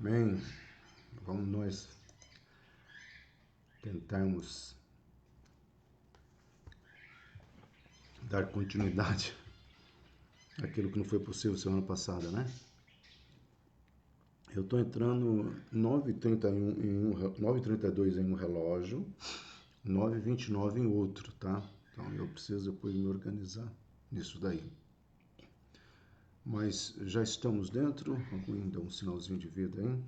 Amém. Vamos nós tentarmos dar continuidade àquilo que não foi possível semana passada, né? Eu estou entrando 9h32 em um relógio, 9h29 em outro, tá? Então eu preciso depois me organizar nisso daí. Mas já estamos dentro. Alguém dá um sinalzinho de vida aí?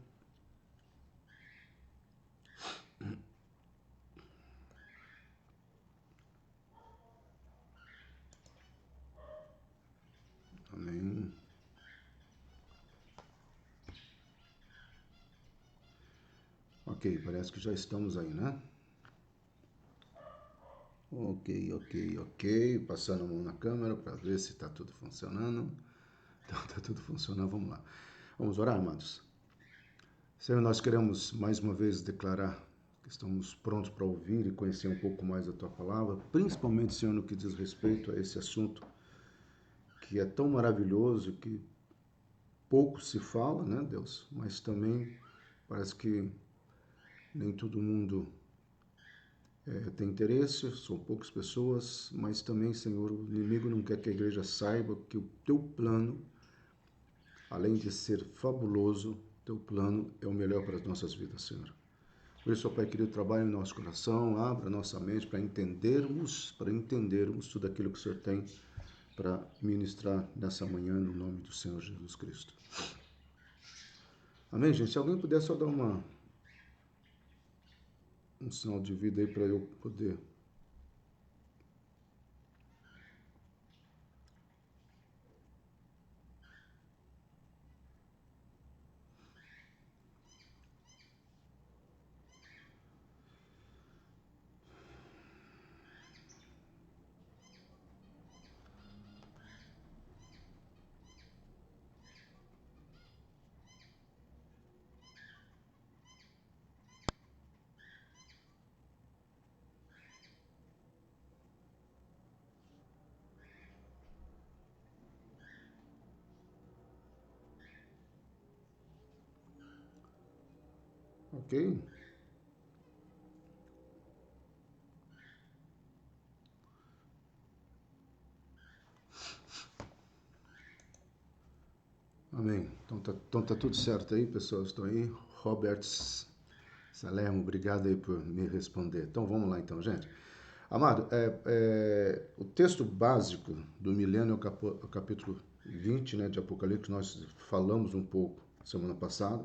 Amém. Ok, parece que já estamos aí, né? Ok. Passando a mão na câmera para ver se está tudo funcionando. Então está tudo funcionando, vamos lá. Vamos orar, amados. Senhor, nós queremos mais uma vez declarar que estamos prontos para ouvir e conhecer um pouco mais a Tua Palavra, principalmente, Senhor, no que diz respeito a esse assunto que é tão maravilhoso, que pouco se fala, né, Deus? Mas também parece que nem todo mundo tem interesse, são poucas pessoas, mas também, Senhor, o inimigo não quer que a igreja saiba que o Teu plano, além de ser fabuloso, Teu plano é o melhor para as nossas vidas, Senhor. Por isso, ó Pai querido, trabalhe no nosso coração, abra nossa mente para entendermos tudo aquilo que o Senhor tem para ministrar nessa manhã, no nome do Senhor Jesus Cristo. Amém, gente? Se alguém puder só dar um sinal de vida aí para eu poder... Ok? Amém. Então tá tudo certo aí, pessoal? Estão aí? Roberts Salermo, obrigado aí por me responder. Então vamos lá então, gente. Amado, o texto básico do milênio é o capítulo 20, né, de Apocalipse. Nós falamos um pouco semana passada.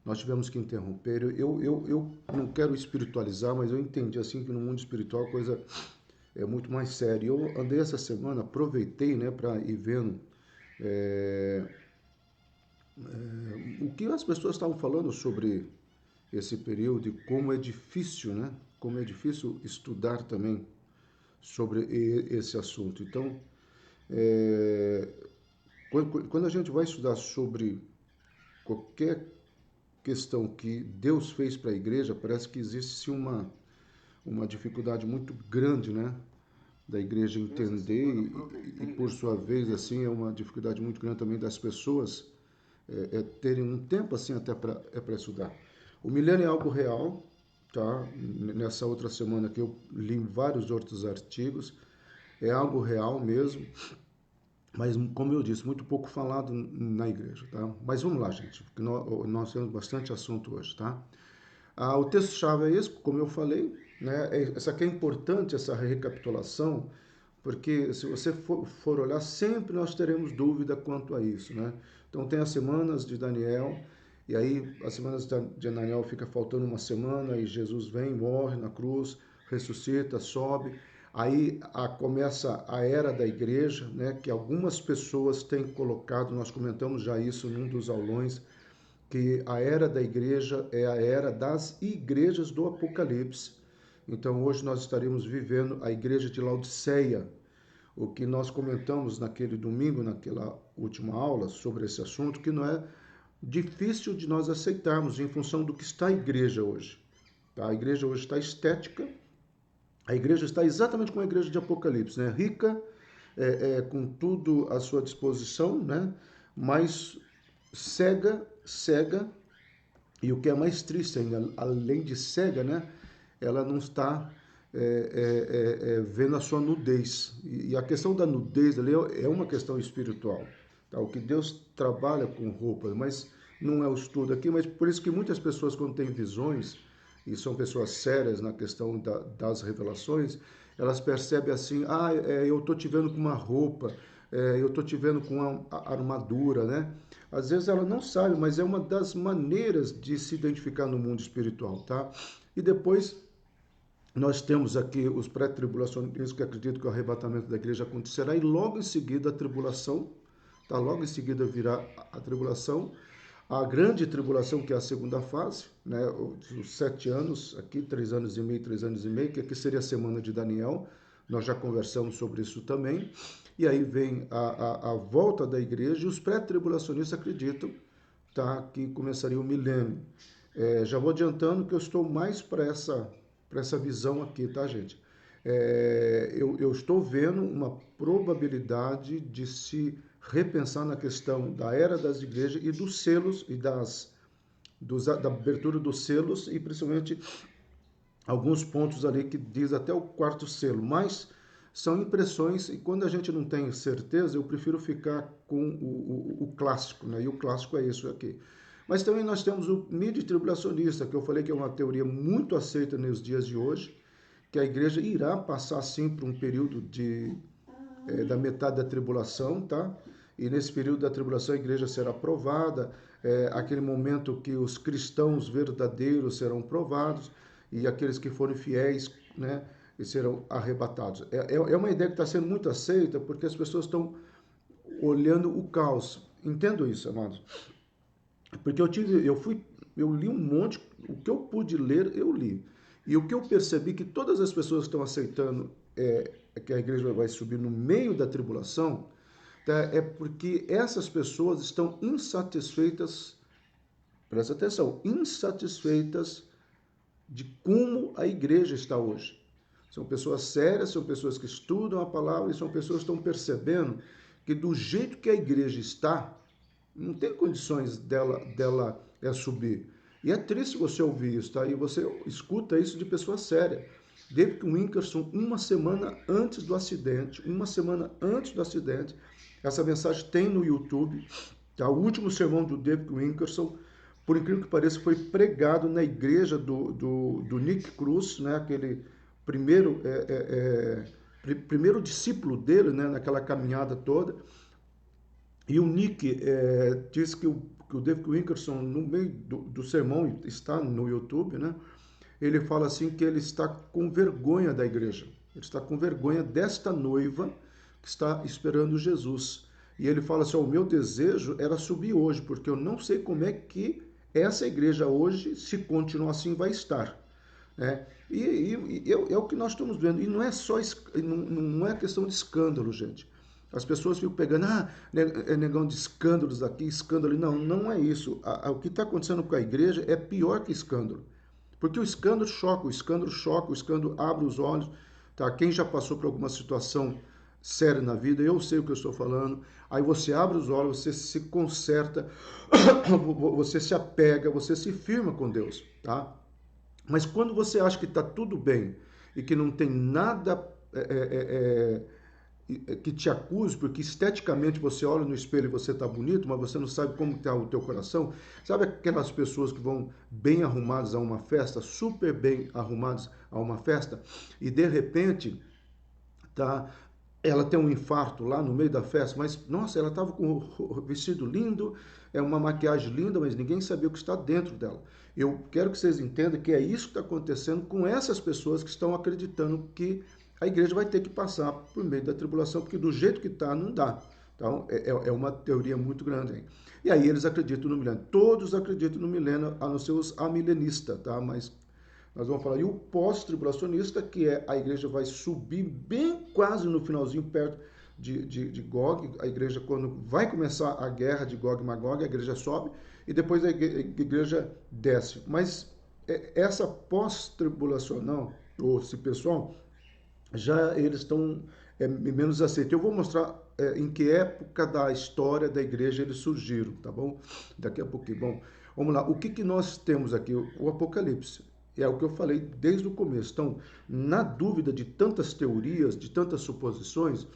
Nós tivemos que interromper. Eu não quero espiritualizar, mas eu entendi assim que no mundo espiritual a coisa é muito mais séria. Eu andei essa semana, aproveitei, né, para ir vendo o que as pessoas estavam falando sobre esse período e como é difícil, né? Como é difícil estudar também sobre esse assunto. Então, é, quando a gente vai estudar sobre qualquer questão que Deus fez para a igreja, parece que existe uma dificuldade muito grande, né? Da igreja entender e por sua vez, assim, é uma dificuldade muito grande também das pessoas terem um tempo, assim, até para estudar. O milênio é algo real, tá? Nessa outra semana que eu li vários outros artigos, é algo real mesmo, mas como eu disse, muito pouco falado na igreja, tá? Mas vamos lá, gente, porque nós temos bastante assunto hoje, tá? O texto-chave é esse, como eu falei, né? Essa aqui é importante, essa recapitulação, porque se você for olhar, sempre nós teremos dúvida quanto a isso, né? Então tem as semanas de Daniel, e aí as semanas de Daniel fica faltando uma semana, e Jesus vem, morre na cruz, ressuscita, sobe. Aí começa a era da igreja, né? Que algumas pessoas têm colocado, nós comentamos já isso num dos aulões, que a era da igreja é a era das igrejas do Apocalipse. Então hoje nós estaremos vivendo a igreja de Laodiceia, o que nós comentamos naquele domingo, naquela última aula sobre esse assunto, que não é difícil de nós aceitarmos em função do que está a igreja hoje. Tá? A igreja hoje está estética, a igreja está exatamente como a igreja de Apocalipse, né? Rica, com tudo à sua disposição, né? Mas cega E o que é mais triste ainda, além de cega, né? Ela não está vendo a sua nudez. E a questão da nudez ali é uma questão espiritual. Tá? O que Deus trabalha com roupas, mas não é o estudo aqui, mas por isso que muitas pessoas, quando têm visões, e são pessoas sérias na questão das revelações, elas percebem assim, eu estou te vendo com uma roupa, eu estou te vendo com uma armadura, né? Às vezes ela não sabe, mas é uma das maneiras de se identificar no mundo espiritual, tá? E depois nós temos aqui os pré-tribulacionistas que acreditam que o arrebatamento da igreja acontecerá e logo em seguida a tribulação, tá? Logo em seguida virá a tribulação, a grande tribulação, que é a segunda fase, né? Os 7 anos, aqui 3 anos e meio, 3 anos e meio, que aqui seria a semana de Daniel, nós já conversamos sobre isso também, e aí vem a volta da igreja, e os pré-tribulacionistas acreditam, tá? Que começaria o milênio. Já vou adiantando que eu estou mais para essa visão aqui, tá, gente? Eu estou vendo uma probabilidade de se repensar na questão da era das igrejas e dos selos e da abertura dos selos e principalmente alguns pontos ali que diz até o quarto selo, mas são impressões e quando a gente não tem certeza, eu prefiro ficar com o clássico, né? E o clássico é isso aqui. Mas também nós temos o midi-tribulacionista, que eu falei que é uma teoria muito aceita nos dias de hoje, que a igreja irá passar sim por um período da metade da tribulação, tá? E nesse período da tribulação a igreja será provada, aquele momento que os cristãos verdadeiros serão provados e aqueles que forem fiéis, né, serão arrebatados. É uma ideia que está sendo muito aceita porque as pessoas estão olhando o caos. Entendo isso, amados. Porque eu li um monte, o que eu pude ler, eu li. E o que eu percebi que todas as pessoas que estão aceitando que a igreja vai subir no meio da tribulação, tá, é porque essas pessoas estão insatisfeitas, presta atenção, insatisfeitas de como a igreja está hoje. São pessoas sérias, são pessoas que estudam a palavra e são pessoas que estão percebendo que do jeito que a igreja está, não tem condições dela subir. E é triste você ouvir isso, tá? E você escuta isso de pessoa séria. David Wilkerson, uma semana antes do acidente, essa mensagem tem no YouTube, tá? O último sermão do David Wilkerson, por incrível que pareça, foi pregado na igreja do Nick Cruz, né? Aquele primeiro, primeiro discípulo dele, né? Naquela caminhada toda. E o Nick diz que o David Wilkerson, no meio do sermão, está no YouTube, né? Ele fala assim que ele está com vergonha da igreja. Ele está com vergonha desta noiva que está esperando Jesus. E ele fala assim, o meu desejo era subir hoje, porque eu não sei como é que essa igreja hoje, se continuar assim, vai estar. Né? É o que nós estamos vendo. E não é só, não é questão de escândalo, gente. As pessoas ficam pegando, é negão de escândalos aqui, escândalo. Não, não é isso. O que está acontecendo com a igreja é pior que escândalo. Porque o escândalo choca, o escândalo abre os olhos. Tá? Quem já passou por alguma situação séria na vida, eu sei o que eu estou falando. Aí você abre os olhos, você se conserta, você se apega, você se firma com Deus. Tá? Mas quando você acha que está tudo bem e que não tem nada que te acuse, porque esteticamente você olha no espelho e você está bonito, mas você não sabe como está o teu coração. Sabe aquelas pessoas que vão bem arrumadas a uma festa, super bem arrumadas a uma festa, e de repente, tá, ela tem um infarto lá no meio da festa, mas, nossa, ela estava com o vestido lindo, uma maquiagem linda, mas ninguém sabia o que está dentro dela. Eu quero que vocês entendam que é isso que está acontecendo com essas pessoas que estão acreditando que a igreja vai ter que passar por meio da tribulação, porque do jeito que está, não dá. Então, é uma teoria muito grande. Hein? E aí eles acreditam no milênio. Todos acreditam no milênio, a não ser os amilenistas, tá? Mas nós vamos falar. E o pós-tribulacionista, que é a igreja vai subir bem quase no finalzinho, perto de Gog. A igreja, quando vai começar a guerra de Gog e Magog, a igreja sobe e depois a igreja desce. Mas essa pós-tribulacional, ou esse pessoal, já eles estão menos aceitos. Eu vou mostrar em que época da história da igreja eles surgiram, tá bom? Daqui a pouquinho. Bom, Vamos lá, o que que nós temos aqui? O Apocalipse. É o que eu falei desde o começo. Então, na dúvida de tantas teorias, de tantas suposições,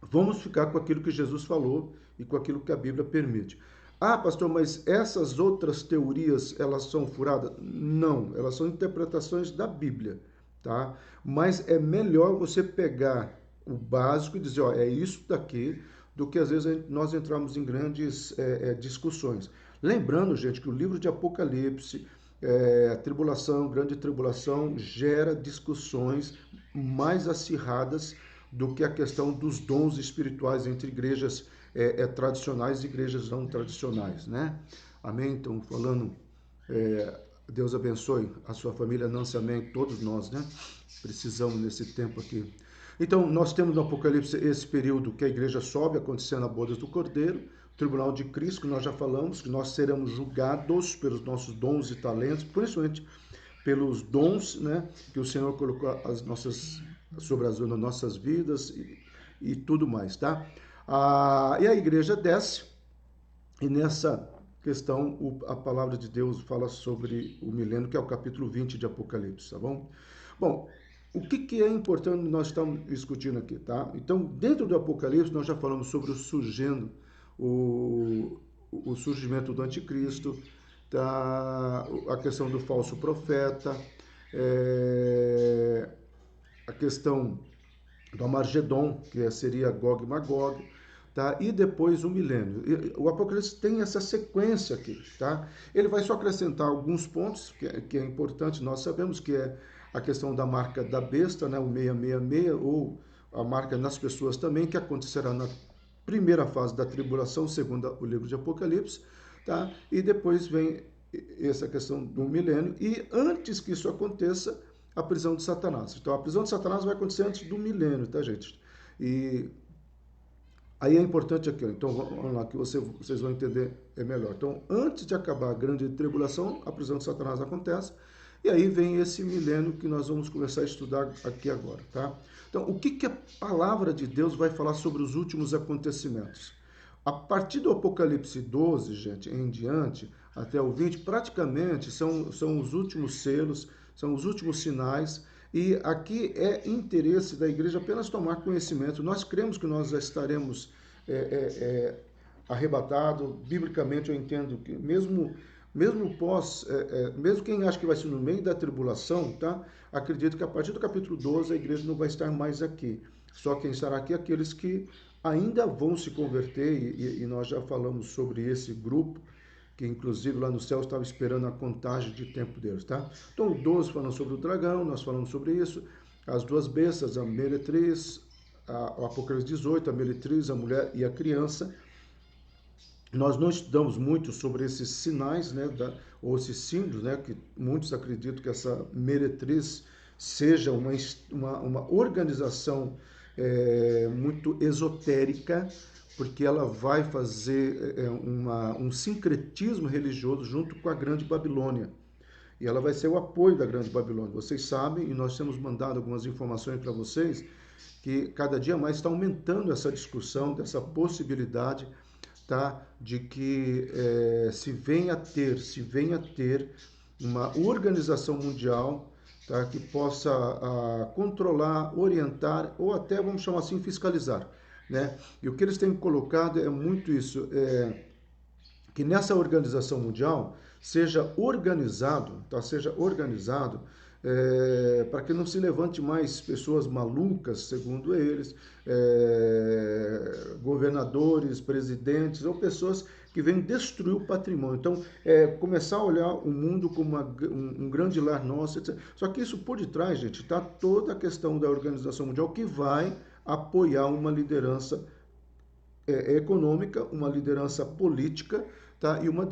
vamos ficar com aquilo que Jesus falou e com aquilo que a Bíblia permite. Ah, pastor, mas essas outras teorias, elas são furadas? Não, elas são interpretações da Bíblia, tá? Mas é melhor você pegar o básico e dizer, ó, é isso daqui, do que às vezes nós entramos em grandes discussões. Lembrando, gente, que o livro de Apocalipse, tribulação, grande tribulação, gera discussões mais acirradas do que a questão dos dons espirituais entre igrejas tradicionais e igrejas não tradicionais, né? Amém? Então, falando, Deus abençoe a sua família, Nancy, amém, todos nós, né? Precisamos nesse tempo aqui. Então, nós temos no Apocalipse esse período que a igreja sobe, acontecendo a bodas do Cordeiro, o tribunal de Cristo, que nós já falamos, que nós seremos julgados pelos nossos dons e talentos, principalmente pelos dons, né, que o Senhor colocou sobre as nossas vidas e tudo mais, tá? E a igreja desce, e nessa questão a palavra de Deus fala sobre o milênio, que é o capítulo 20 de Apocalipse, tá bom? Bom, o que é importante nós estamos discutindo aqui, tá? Então, dentro do Apocalipse, nós já falamos sobre o surgimento do anticristo, tá? A questão do falso profeta, a questão do Armagedon, que seria Gog e Magog, tá? E depois o milênio. O Apocalipse tem essa sequência aqui, tá? Ele vai só acrescentar alguns pontos que é importante, nós sabemos que é a questão da marca da besta, né? O 666, ou a marca nas pessoas também, que acontecerá na primeira fase da tribulação, segundo o livro de Apocalipse, tá? E depois vem essa questão do milênio, e antes que isso aconteça, a prisão de Satanás. Então, a prisão de Satanás vai acontecer antes do milênio, tá, gente? E aí é importante aqui, ó, então vamos lá, que vocês vão entender melhor. Então, antes de acabar a grande tribulação, a prisão de Satanás acontece, e aí vem esse milênio que nós vamos começar a estudar aqui agora, tá? Então, o que que a palavra de Deus vai falar sobre os últimos acontecimentos? A partir do Apocalipse 12, gente, em diante, até o 20, praticamente são os últimos selos, são os últimos sinais, e aqui é interesse da igreja apenas tomar conhecimento. Nós cremos que nós já estaremos arrebatados. Biblicamente, eu entendo que mesmo quem acha que vai ser no meio da tribulação, tá? Acredito que a partir do capítulo 12 a igreja não vai estar mais aqui. Só quem estará aqui é aqueles que ainda vão se converter, e nós já falamos sobre esse grupo, que inclusive lá no céu estava esperando a contagem de tempo deles, tá? Então, o 12 falando sobre o dragão, nós falamos sobre isso, as duas bestas, a meretriz, o Apocalipse 18, a meretriz, a mulher e a criança. Nós não estudamos muito sobre esses sinais, né, ou esses símbolos, né, que muitos acreditam que essa meretriz seja uma organização muito esotérica, porque ela vai fazer um sincretismo religioso junto com a Grande Babilônia. E ela vai ser o apoio da Grande Babilônia. Vocês sabem, e nós temos mandado algumas informações para vocês, que cada dia mais está aumentando essa discussão, dessa possibilidade, tá, de que se venha a ter uma organização mundial, tá, que possa controlar, orientar, ou até, vamos chamar assim, fiscalizar, né? E o que eles têm colocado é muito isso, que nessa organização mundial seja organizado, tá? Seja organizado para que não se levante mais pessoas malucas, segundo eles, governadores, presidentes, ou pessoas que vêm destruir o patrimônio. Então, começar a olhar o mundo como um grande lar nosso, etc. Só que isso por detrás, gente, está toda a questão da organização mundial que vai apoiar uma liderança econômica, uma liderança política, tá? E uma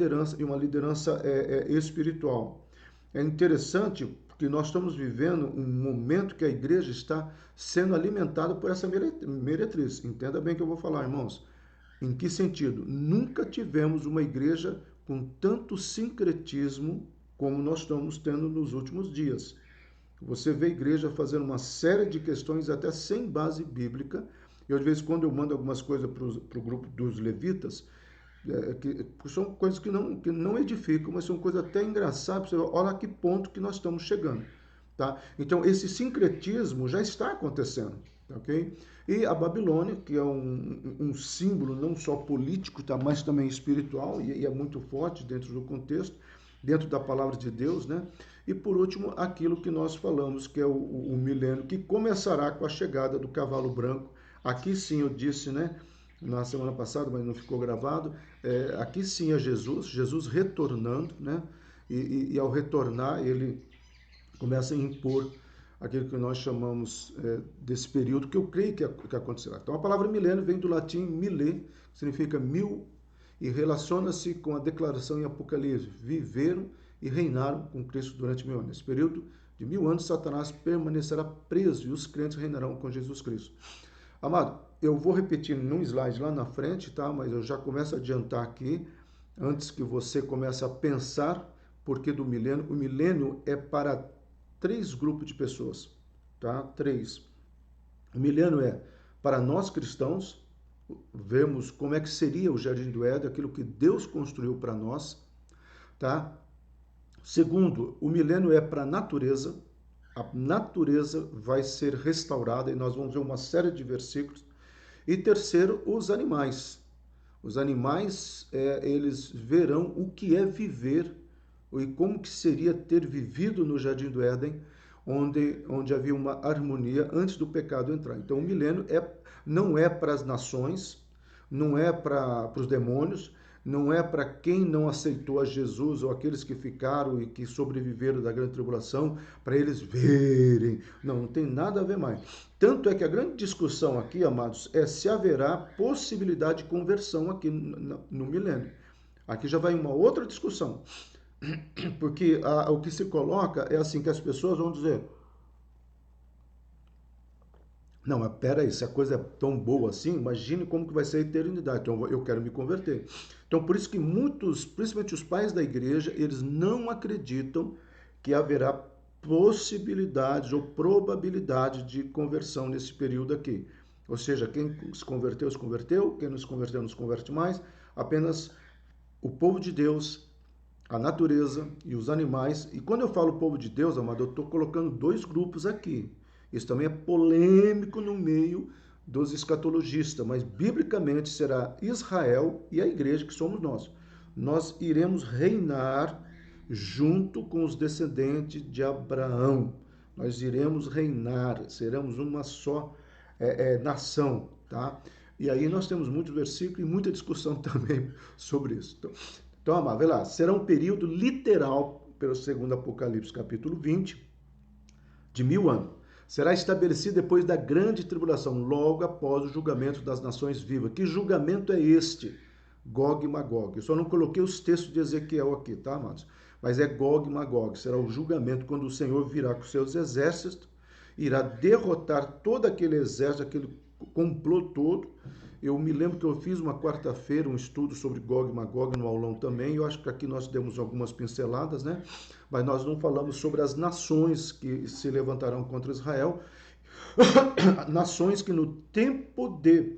liderança espiritual. É interessante porque nós estamos vivendo um momento que a igreja está sendo alimentada por essa meretriz. Entenda bem o que eu vou falar, irmãos. Em que sentido? Nunca tivemos uma igreja com tanto sincretismo como nós estamos tendo nos últimos dias. Você vê a igreja fazendo uma série de questões até sem base bíblica. Eu, de vez em quando, eu mando algumas coisas para o grupo dos levitas. porque são coisas que não edificam, mas são coisas até engraçadas. Olha a que ponto que nós estamos chegando. Tá? Então, esse sincretismo já está acontecendo. Ok? E a Babilônia, que é um símbolo não só político, tá, mas também espiritual, e é muito forte dentro do contexto, dentro da palavra de Deus, né? E por último, aquilo que nós falamos, que é o milênio, que começará com a chegada do cavalo branco. Aqui sim eu disse, né? Na semana passada, mas não ficou gravado. Aqui sim é Jesus retornando, né? E ao retornar, ele começa a impor aquilo que nós chamamos desse período, que eu creio que acontecerá. Então, a palavra milênio vem do latim milê, que significa mil, e relaciona-se com a declaração em Apocalipse: viveram e reinaram com Cristo durante 1000 anos. Nesse período de 1000 anos, Satanás permanecerá preso e os crentes reinarão com Jesus Cristo. Amado, eu vou repetir num slide lá na frente, tá? Mas eu já começo a adiantar aqui, antes que você comece a pensar porque do milênio. O milênio é para 3 grupos de pessoas, tá? 3. O milênio é para nós cristãos, vemos como é que seria o Jardim do Éden, aquilo que Deus construiu para nós, tá? Segundo, o milênio é para a natureza vai ser restaurada e nós vamos ver uma série de versículos. E terceiro, os animais. Os animais, eles verão o que é viver e como que seria ter vivido no Jardim do Éden, onde havia uma harmonia antes do pecado entrar. Então, o milênio não é para as nações, não é para os demônios, não é para quem não aceitou a Jesus ou aqueles que ficaram e que sobreviveram da grande tribulação, para eles verem. Não, não tem nada a ver mais. Tanto é que a grande discussão aqui, amados, é se haverá possibilidade de conversão aqui no milênio. Aqui já vai uma outra discussão. Porque o que se coloca é assim, que as pessoas vão dizer: não, mas peraí, se a coisa é tão boa assim, imagine como que vai ser a eternidade. Então eu quero me converter. Então por isso que muitos, principalmente os pais da igreja, eles não acreditam que haverá possibilidades ou probabilidade de conversão nesse período aqui. Ou seja, quem se converteu, quem não se converteu, não se converte mais. Apenas o povo de Deus, a natureza e os animais. E quando eu falo povo de Deus, amado, eu estou colocando 2 grupos aqui. Isso também é polêmico no meio dos escatologistas, mas biblicamente será Israel e a igreja, que somos nós. Nós iremos reinar junto com os descendentes de Abraão. Nós iremos reinar, seremos uma só nação, tá? E aí nós temos muitos versículos e muita discussão também sobre isso. Então, amado, vê lá, será um período literal, pelo segundo Apocalipse, capítulo 20, de 1000 anos. Será estabelecido depois da grande tribulação, logo após o julgamento das nações vivas. Que julgamento é este? Gog e Magog. Eu só não coloquei os textos de Ezequiel aqui, tá, amados? Mas é Gog e Magog. Será o julgamento quando o Senhor virá com seus exércitos, irá derrotar todo aquele exército, aquele complô todo. Eu me lembro que eu fiz uma quarta-feira um estudo sobre Gog e Magog no aulão também. Eu acho que aqui nós demos algumas pinceladas, né? Mas nós não falamos sobre as nações que se levantarão contra Israel. Nações que no tempo de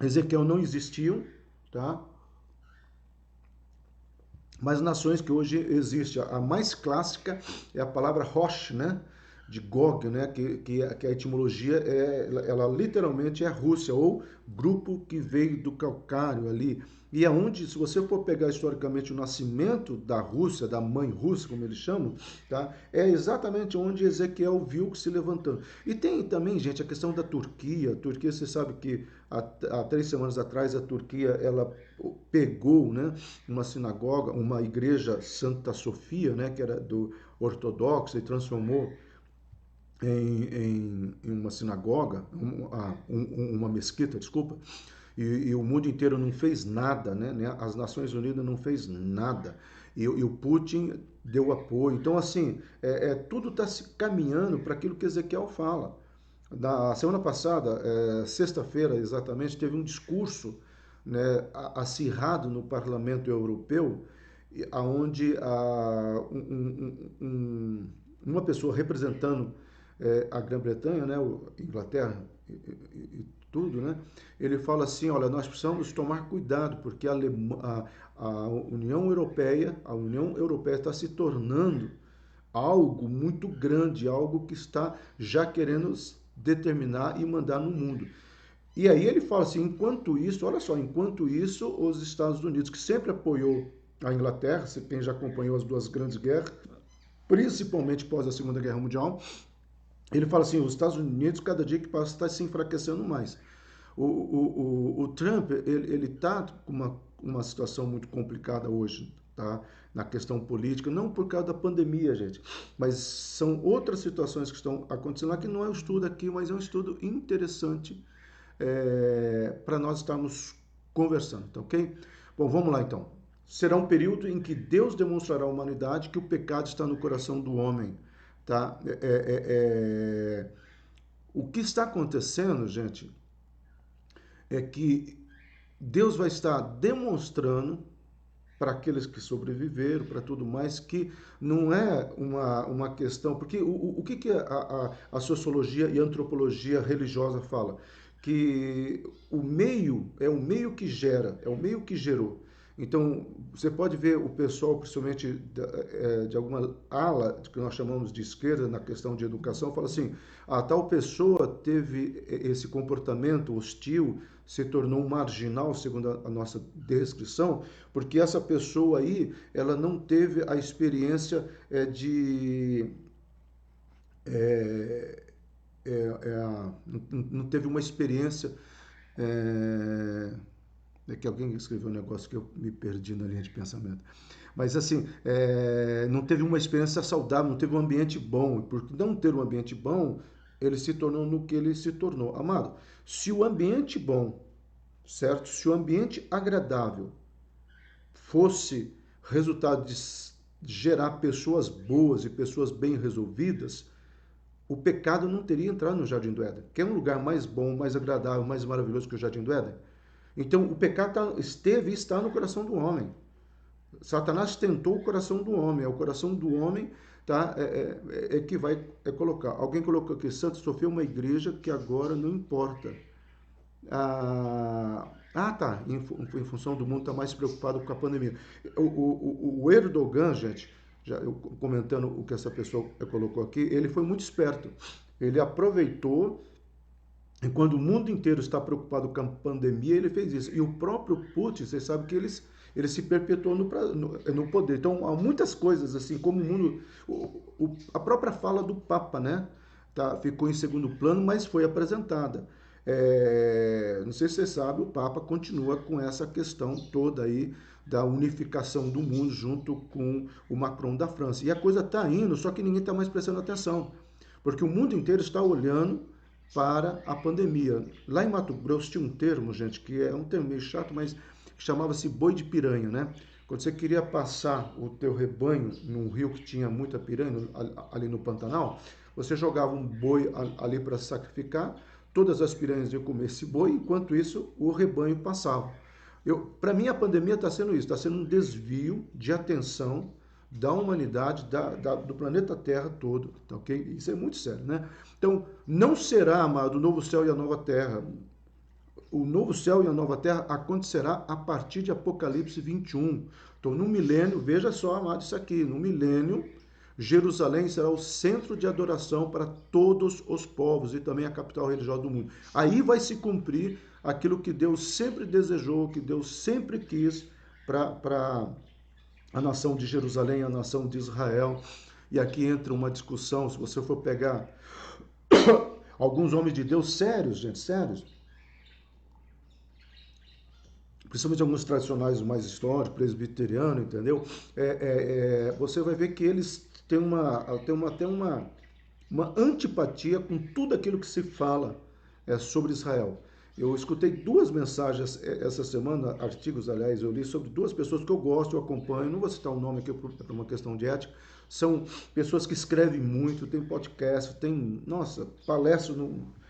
Ezequiel não existiam, tá? Mas nações que hoje existem. A mais clássica é a palavra Rosh, né? De Gog, né? Que a etimologia ela literalmente é Rússia, ou grupo que veio do Calcário ali. E aonde, se você for pegar historicamente o nascimento da Rússia, da mãe Rússia, como eles chamam, tá? É exatamente onde Ezequiel viu se levantando. E tem também, gente, a questão da Turquia. A Turquia, você sabe que há 3 semanas atrás a Turquia ela pegou, né, uma sinagoga, uma igreja Santa Sofia, né, que era do ortodoxo, e transformou em uma sinagoga, uma mesquita, desculpa, e o mundo inteiro não fez nada, né? As Nações Unidas não fez nada, e o Putin deu apoio. Então, assim, tudo está se caminhando para aquilo que Ezequiel fala. Na semana passada, sexta-feira exatamente, teve um discurso, né, acirrado no Parlamento Europeu, onde uma pessoa representando a Grã-Bretanha, né, Inglaterra tudo, né? Ele fala assim, olha, nós precisamos tomar cuidado, porque a a União Europeia está se tornando algo muito grande, algo que está já querendo determinar e mandar no mundo. E aí ele fala assim, enquanto isso, olha só, enquanto isso, os Estados Unidos, que sempre apoiou a Inglaterra, quem já acompanhou as duas grandes guerras, principalmente pós a Segunda Guerra Mundial, ele fala assim, os Estados Unidos, cada dia que passa, está se enfraquecendo mais. O Trump, ele está com uma situação muito complicada hoje, tá? Na questão política, não por causa da pandemia, gente, mas são outras situações que estão acontecendo aqui. Não é um estudo aqui, mas é um estudo interessante para nós estarmos conversando, tá ok? Bom, vamos lá então. Será um período em que Deus demonstrará à humanidade que o pecado está no coração do homem, tá? O que está acontecendo, gente, é que Deus vai estar demonstrando para aqueles que sobreviveram, para tudo mais, que não é uma questão. Porque o que a sociologia e a antropologia religiosa fala? Que o meio é o meio que gera, é o meio que gerou. Então, você pode ver o pessoal, principalmente de alguma ala, que nós chamamos de esquerda, na questão de educação, fala assim, a tal pessoa teve esse comportamento hostil, se tornou marginal, segundo a nossa descrição, porque essa pessoa aí, ela não teve a experiência de... É, não teve uma experiência... É que alguém escreveu um negócio que eu me perdi na linha de pensamento. Mas assim, não teve uma experiência saudável, não teve um ambiente bom. E por não ter um ambiente bom, ele se tornou no que ele se tornou. Amado, se o ambiente bom, certo? Se o ambiente agradável fosse resultado de gerar pessoas boas e pessoas bem resolvidas, o pecado não teria entrado no Jardim do Éden, que é um lugar mais bom, mais agradável, mais maravilhoso que o Jardim do Éden. Então, o pecado esteve e está no coração do homem. Satanás tentou o coração do homem. É o coração do homem, tá, que vai colocar. Alguém colocou aqui, Santa Sofia é uma igreja que agora não importa. Tá. Em função do mundo estar mais preocupado com a pandemia. O Erdogan, gente, já eu comentando o que essa pessoa colocou aqui, ele foi muito esperto. Ele aproveitou. E quando o mundo inteiro está preocupado com a pandemia, ele fez isso. E o próprio Putin, vocês sabem que ele se perpetuou no poder. Então, há muitas coisas, assim, como o mundo... a própria fala do Papa, né? Tá, ficou em segundo plano, mas foi apresentada. Não sei se você sabe, o Papa continua com essa questão toda aí da unificação do mundo junto com o Macron da França. E a coisa está indo, só que ninguém está mais prestando atenção. Porque o mundo inteiro está olhando para a pandemia. Lá em Mato Grosso tinha um termo, gente, que é um termo meio chato, mas que chamava-se boi de piranha, né? Quando você queria passar o teu rebanho num rio que tinha muita piranha, ali no Pantanal, você jogava um boi ali para sacrificar, todas as piranhas iam comer esse boi, enquanto isso o rebanho passava. Para mim a pandemia está sendo isso, está sendo um desvio de atenção da humanidade, do planeta Terra todo, tá ok? Isso é muito sério, né? Então, não será, amado, o novo céu e a nova terra. O novo céu e a nova terra acontecerá a partir de Apocalipse 21. Então, no milênio, veja só, amado, isso aqui, no milênio, Jerusalém será o centro de adoração para todos os povos e também a capital religiosa do mundo. Aí vai se cumprir aquilo que Deus sempre desejou, que Deus sempre quis para a nação de Jerusalém, a nação de Israel. E aqui entra uma discussão, se você for pegar alguns homens de Deus sérios, gente, sérios, principalmente alguns tradicionais mais históricos, presbiteriano, entendeu? Você vai ver que eles têm até uma antipatia com tudo aquilo que se fala sobre Israel. Eu escutei duas mensagens essa semana, artigos, aliás, eu li sobre duas pessoas que eu gosto, eu acompanho, não vou citar o nome aqui por uma questão de ética, são pessoas que escrevem muito, tem podcast, tem, nossa, palestras,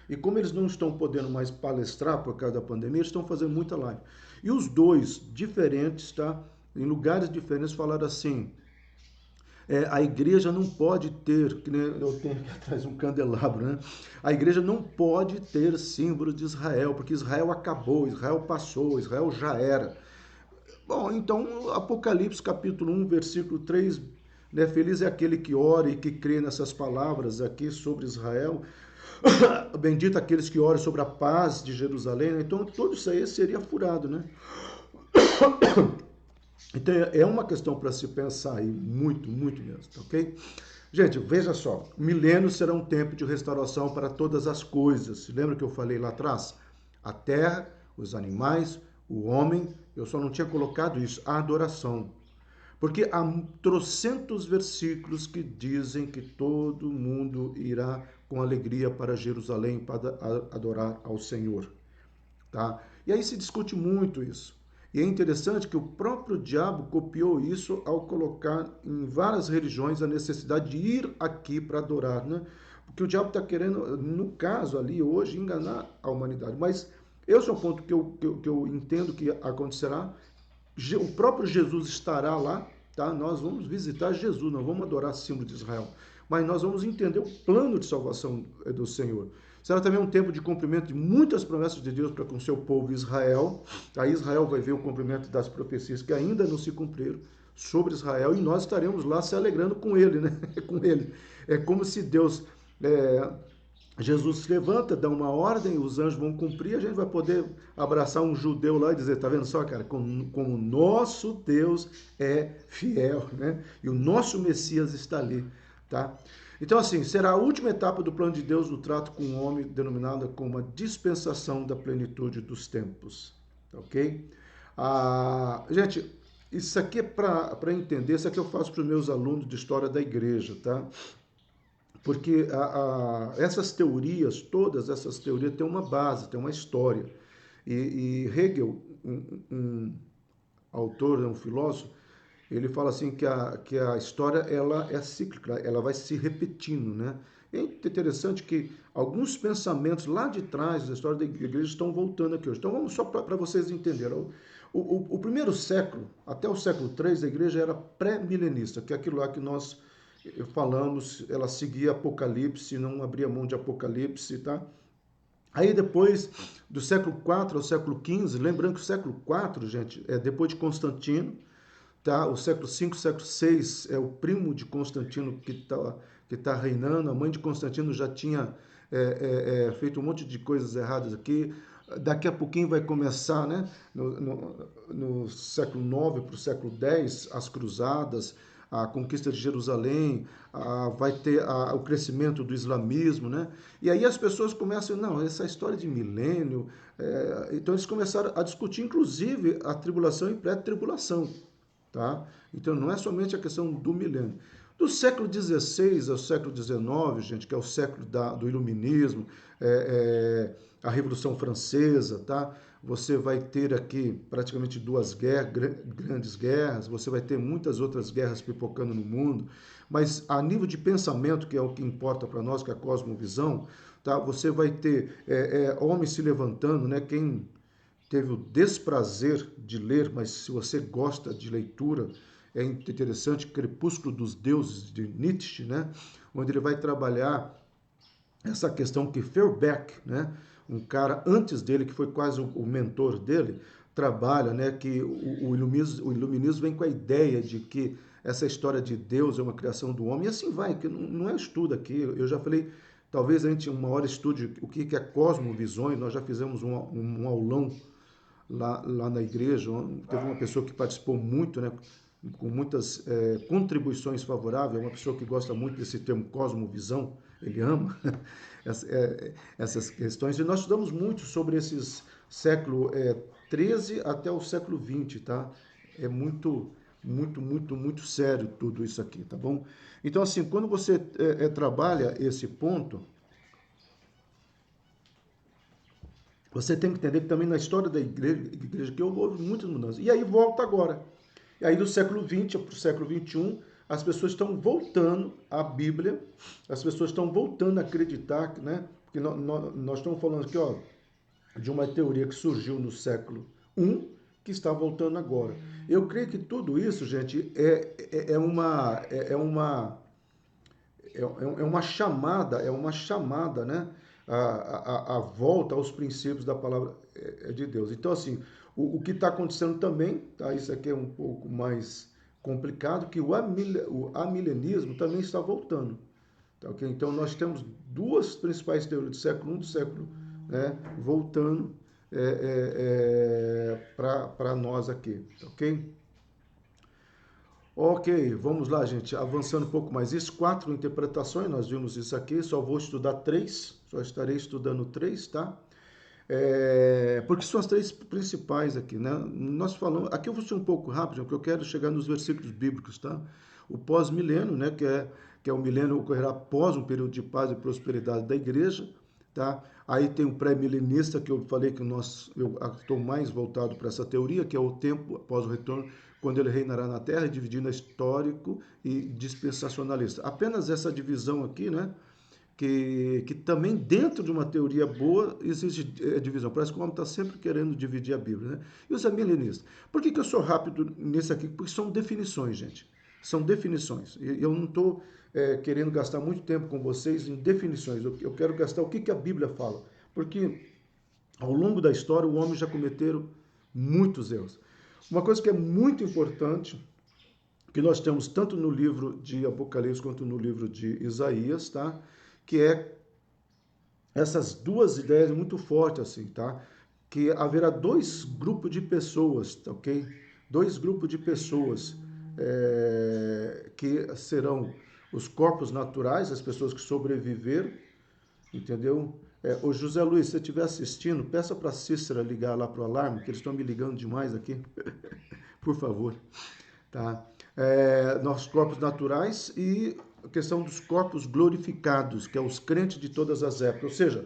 e como eles não estão podendo mais palestrar por causa da pandemia, eles estão fazendo muita live. E os dois, diferentes, tá? Em lugares diferentes, falaram assim, A igreja não pode ter, que nem eu tenho aqui atrás um candelabro, né? A igreja não pode ter símbolo de Israel, porque Israel acabou, Israel passou, Israel já era. Bom, então, Apocalipse capítulo 1, versículo 3, né? Feliz é aquele que ora e que crê nessas palavras aqui sobre Israel. Bendito aqueles que oram sobre a paz de Jerusalém, né? Então, tudo isso aí seria furado, né? Então, é uma questão para se pensar aí, muito, muito mesmo, tá ok? Gente, veja só, milênio será um tempo de restauração para todas as coisas. Lembra que eu falei lá atrás? A terra, os animais, o homem, eu só não tinha colocado isso, a adoração. Porque há trocentos versículos que dizem que todo mundo irá com alegria para Jerusalém para adorar ao Senhor. Tá? E aí se discute muito isso. E é interessante que o próprio diabo copiou isso ao colocar em várias religiões a necessidade de ir aqui para adorar, né? Porque o diabo está querendo, no caso ali hoje, enganar a humanidade. Mas esse é o ponto que eu entendo que acontecerá. O próprio Jesus estará lá, tá? Nós vamos visitar Jesus, nós vamos adorar o símbolo de Israel. Mas nós vamos entender o plano de salvação do Senhor. Será também um tempo de cumprimento de muitas promessas de Deus para com o seu povo Israel. Aí Israel vai ver o cumprimento das profecias que ainda não se cumpriram sobre Israel e nós estaremos lá se alegrando com ele, né? Com ele. É como se Deus Jesus se levanta, dá uma ordem, os anjos vão cumprir, a gente vai poder abraçar um judeu lá e dizer, tá vendo só, cara, como o nosso Deus é fiel, né? E o nosso Messias está ali, tá? Então, assim, será a última etapa do plano de Deus no trato com o homem, denominada como a dispensação da plenitude dos tempos, tá ok? Gente, isso aqui é para entender, isso aqui eu faço para os meus alunos de história da igreja, tá? Porque essas teorias, todas essas teorias têm uma base, têm uma história. E Hegel, um autor, um filósofo, ele fala assim que a história ela é cíclica, ela vai se repetindo, né? É interessante que alguns pensamentos lá de trás da história da igreja estão voltando aqui hoje. Então vamos só para vocês entenderem. O primeiro século, até o século III, a igreja era pré-milenista, que é aquilo lá que nós falamos, ela seguia Apocalipse, não abria mão de Apocalipse, tá? Aí depois do século IV ao século XV, lembrando que o século IV, gente, é depois de Constantino, tá? O século V, século VI é o primo de Constantino que tá reinando. A mãe de Constantino já tinha feito um monte de coisas erradas aqui. Daqui a pouquinho vai começar, né? No século IX para o século X, as cruzadas, a conquista de Jerusalém, vai ter o crescimento do islamismo, né? E aí as pessoas começam, não, essa história de milênio, então eles começaram a discutir, inclusive, a tribulação e pré-tribulação, tá? Então não é somente a questão do milênio. Do século XVI ao século XIX, gente, que é o século do iluminismo, a Revolução Francesa, tá? Você vai ter aqui praticamente duas grandes guerras, você vai ter muitas outras guerras pipocando no mundo, mas a nível de pensamento, que é o que importa para nós, que é a cosmovisão, tá? Você vai ter homens se levantando, né? Quem teve o desprazer de ler, mas se você gosta de leitura, é interessante, Crepúsculo dos Deuses, de Nietzsche, né? Onde ele vai trabalhar essa questão que Feuerbach, né? Um cara antes dele, que foi quase o mentor dele, trabalha, né? Que o iluminismo vem com a ideia de que essa história de Deus é uma criação do homem, e assim vai, que não é estudo aqui, eu já falei, talvez a gente uma hora estude o que é cosmovisões, nós já fizemos um aulão lá na igreja, teve uma pessoa que participou muito, né, com muitas contribuições favoráveis, uma pessoa que gosta muito desse termo cosmovisão, ele ama essas questões, e nós estudamos muito sobre esses século XIII até o século XX, tá? É muito, muito, muito, muito sério tudo isso aqui, tá bom? Então, assim, quando você trabalha esse ponto, você tem que entender que também na história da igreja que houve muitas mudanças. E aí volta agora. E aí do século XX para o século XXI, as pessoas estão voltando à Bíblia, as pessoas estão voltando a acreditar, né? Porque nós estamos falando aqui, ó, de uma teoria que surgiu no século I, que está voltando agora. Eu creio que tudo isso, gente, é uma chamada, né? A volta aos princípios da palavra de Deus. Então, assim, o que está acontecendo também, tá? Isso aqui é um pouco mais complicado, que o amilenismo também está voltando. Tá, okay? Então, nós temos duas principais teorias do século I e do século, né, voltando para nós aqui, tá, ok? Ok, vamos lá, gente, avançando um pouco mais. Isso, 4 interpretações, nós vimos isso aqui, só vou estudar 3, só estarei estudando 3, tá? Porque são as 3 principais aqui, né? Nós falamos, aqui eu vou ser um pouco rápido, porque eu quero chegar nos versículos bíblicos, tá? O pós-milênio, né, que é o milênio ocorrerá após um período de paz e prosperidade da igreja, tá? Aí tem o pré-milenista, que eu falei que eu estou mais voltado para essa teoria, que é o tempo após o retorno, quando ele reinará na Terra, dividindo a histórico e dispensacionalista. Apenas essa divisão aqui, né? Que também dentro de uma teoria boa existe divisão. Parece que o homem está sempre querendo dividir a Bíblia, né? E os amilenistas. Por que eu sou rápido nesse aqui? Porque são definições, gente. São definições. Eu não estou querendo gastar muito tempo com vocês em definições. Eu quero gastar o que a Bíblia fala. Porque ao longo da história o homem já cometeram muitos erros. Uma coisa que é muito importante, que nós temos tanto no livro de Apocalipse quanto no livro de Isaías, tá? Que é essas duas ideias muito fortes, assim, tá? Que haverá 2 grupos de pessoas, tá, ok? 2 grupos de pessoas que serão os corpos naturais, as pessoas que sobreviveram, entendeu? O José Luiz, se você estiver assistindo, peça para a Cícera ligar lá para o alarme, que eles estão me ligando demais aqui, por favor, tá? Nossos corpos naturais e a questão dos corpos glorificados, que é os crentes de todas as épocas. Ou seja,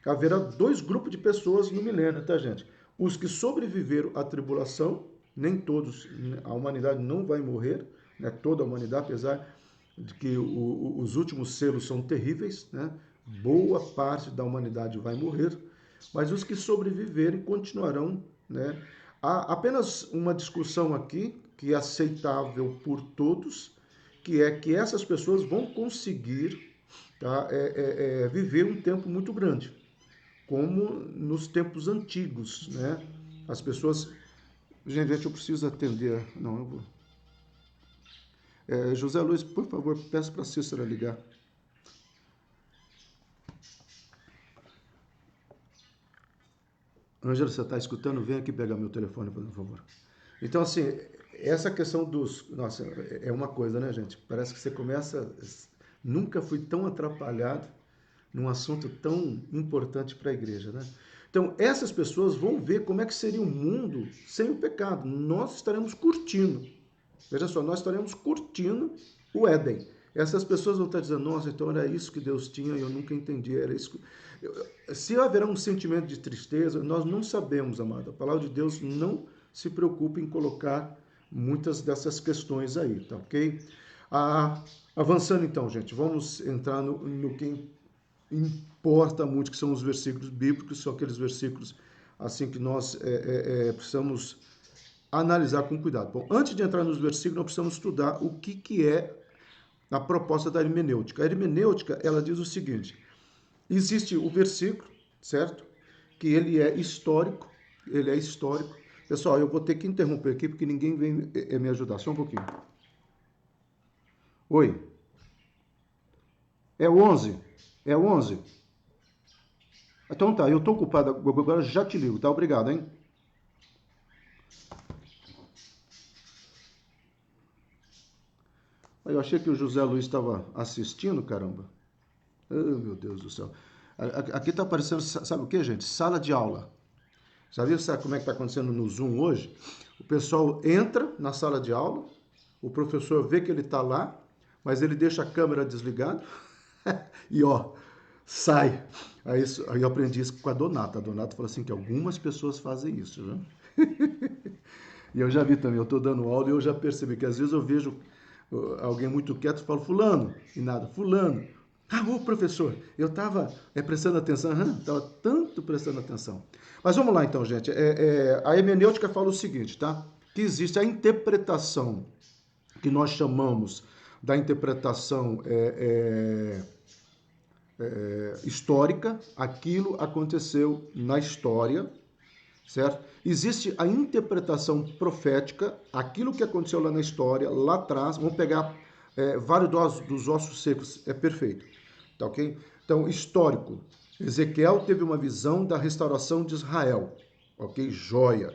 haverá 2 grupos de pessoas no milênio, tá, gente? Os que sobreviveram à tribulação, nem todos, a humanidade não vai morrer, né? Toda a humanidade, apesar de que os últimos selos são terríveis, né? Boa parte da humanidade vai morrer, mas os que sobreviverem continuarão, né? Há apenas uma discussão aqui, que é aceitável por todos, que é que essas pessoas vão conseguir, tá, viver um tempo muito grande, como nos tempos antigos, né? As pessoas... Gente, eu preciso atender... Não, eu vou... José Luiz, por favor, peço para a Cícera ligar. Ângela, você está escutando? Vem aqui pegar meu telefone, por favor. Então, assim, essa questão dos... Nossa, é uma coisa, né, gente? Parece que você começa... Nunca fui tão atrapalhado num assunto tão importante para a igreja, né? Então, essas pessoas vão ver como é que seria o mundo sem o pecado. Nós estaremos curtindo. Veja só, nós estaremos curtindo o Éden. Essas pessoas vão estar dizendo, nossa, então era isso que Deus tinha e eu nunca entendi, era isso. Se haverá um sentimento de tristeza, nós não sabemos, amado. A palavra de Deus não se preocupa em colocar muitas dessas questões aí, tá ok? Avançando então, gente, vamos entrar no que importa muito, que são os versículos bíblicos, são aqueles versículos assim que nós precisamos analisar com cuidado. Bom, antes de entrar nos versículos, nós precisamos estudar o que é a proposta da hermenêutica. A hermenêutica, ela diz o seguinte: existe o versículo, certo? Que ele é histórico, Pessoal, eu vou ter que interromper aqui, porque ninguém vem me ajudar, só um pouquinho. Oi. É o 11? É o 11? Então tá, eu tô ocupado agora, já te ligo, tá? Obrigado, hein? Eu achei que o José Luiz estava assistindo, caramba. Oh, meu Deus do céu. Aqui está aparecendo, sabe o que, gente? Sala de aula. Sabe como é que está acontecendo no Zoom hoje? O pessoal entra na sala de aula, o professor vê que ele está lá, mas ele deixa a câmera desligada e, ó, sai. Aí eu aprendi isso com a Donata. A Donata falou assim que algumas pessoas fazem isso, né? E eu já vi também, eu estou dando aula e eu já percebi que às vezes eu vejo alguém muito quieto e falo, fulano, e nada, fulano. Ah, ô professor, eu estava prestando atenção, estava muito prestando atenção. Mas vamos lá então, gente. A hermenêutica fala o seguinte, tá? Que existe a interpretação que nós chamamos da interpretação histórica, aquilo aconteceu na história, certo? Existe a interpretação profética, aquilo que aconteceu lá na história, lá atrás, vamos pegar vários dos ossos secos, é perfeito, tá ok? Então, histórico, Ezequiel teve uma visão da restauração de Israel, ok? Joia,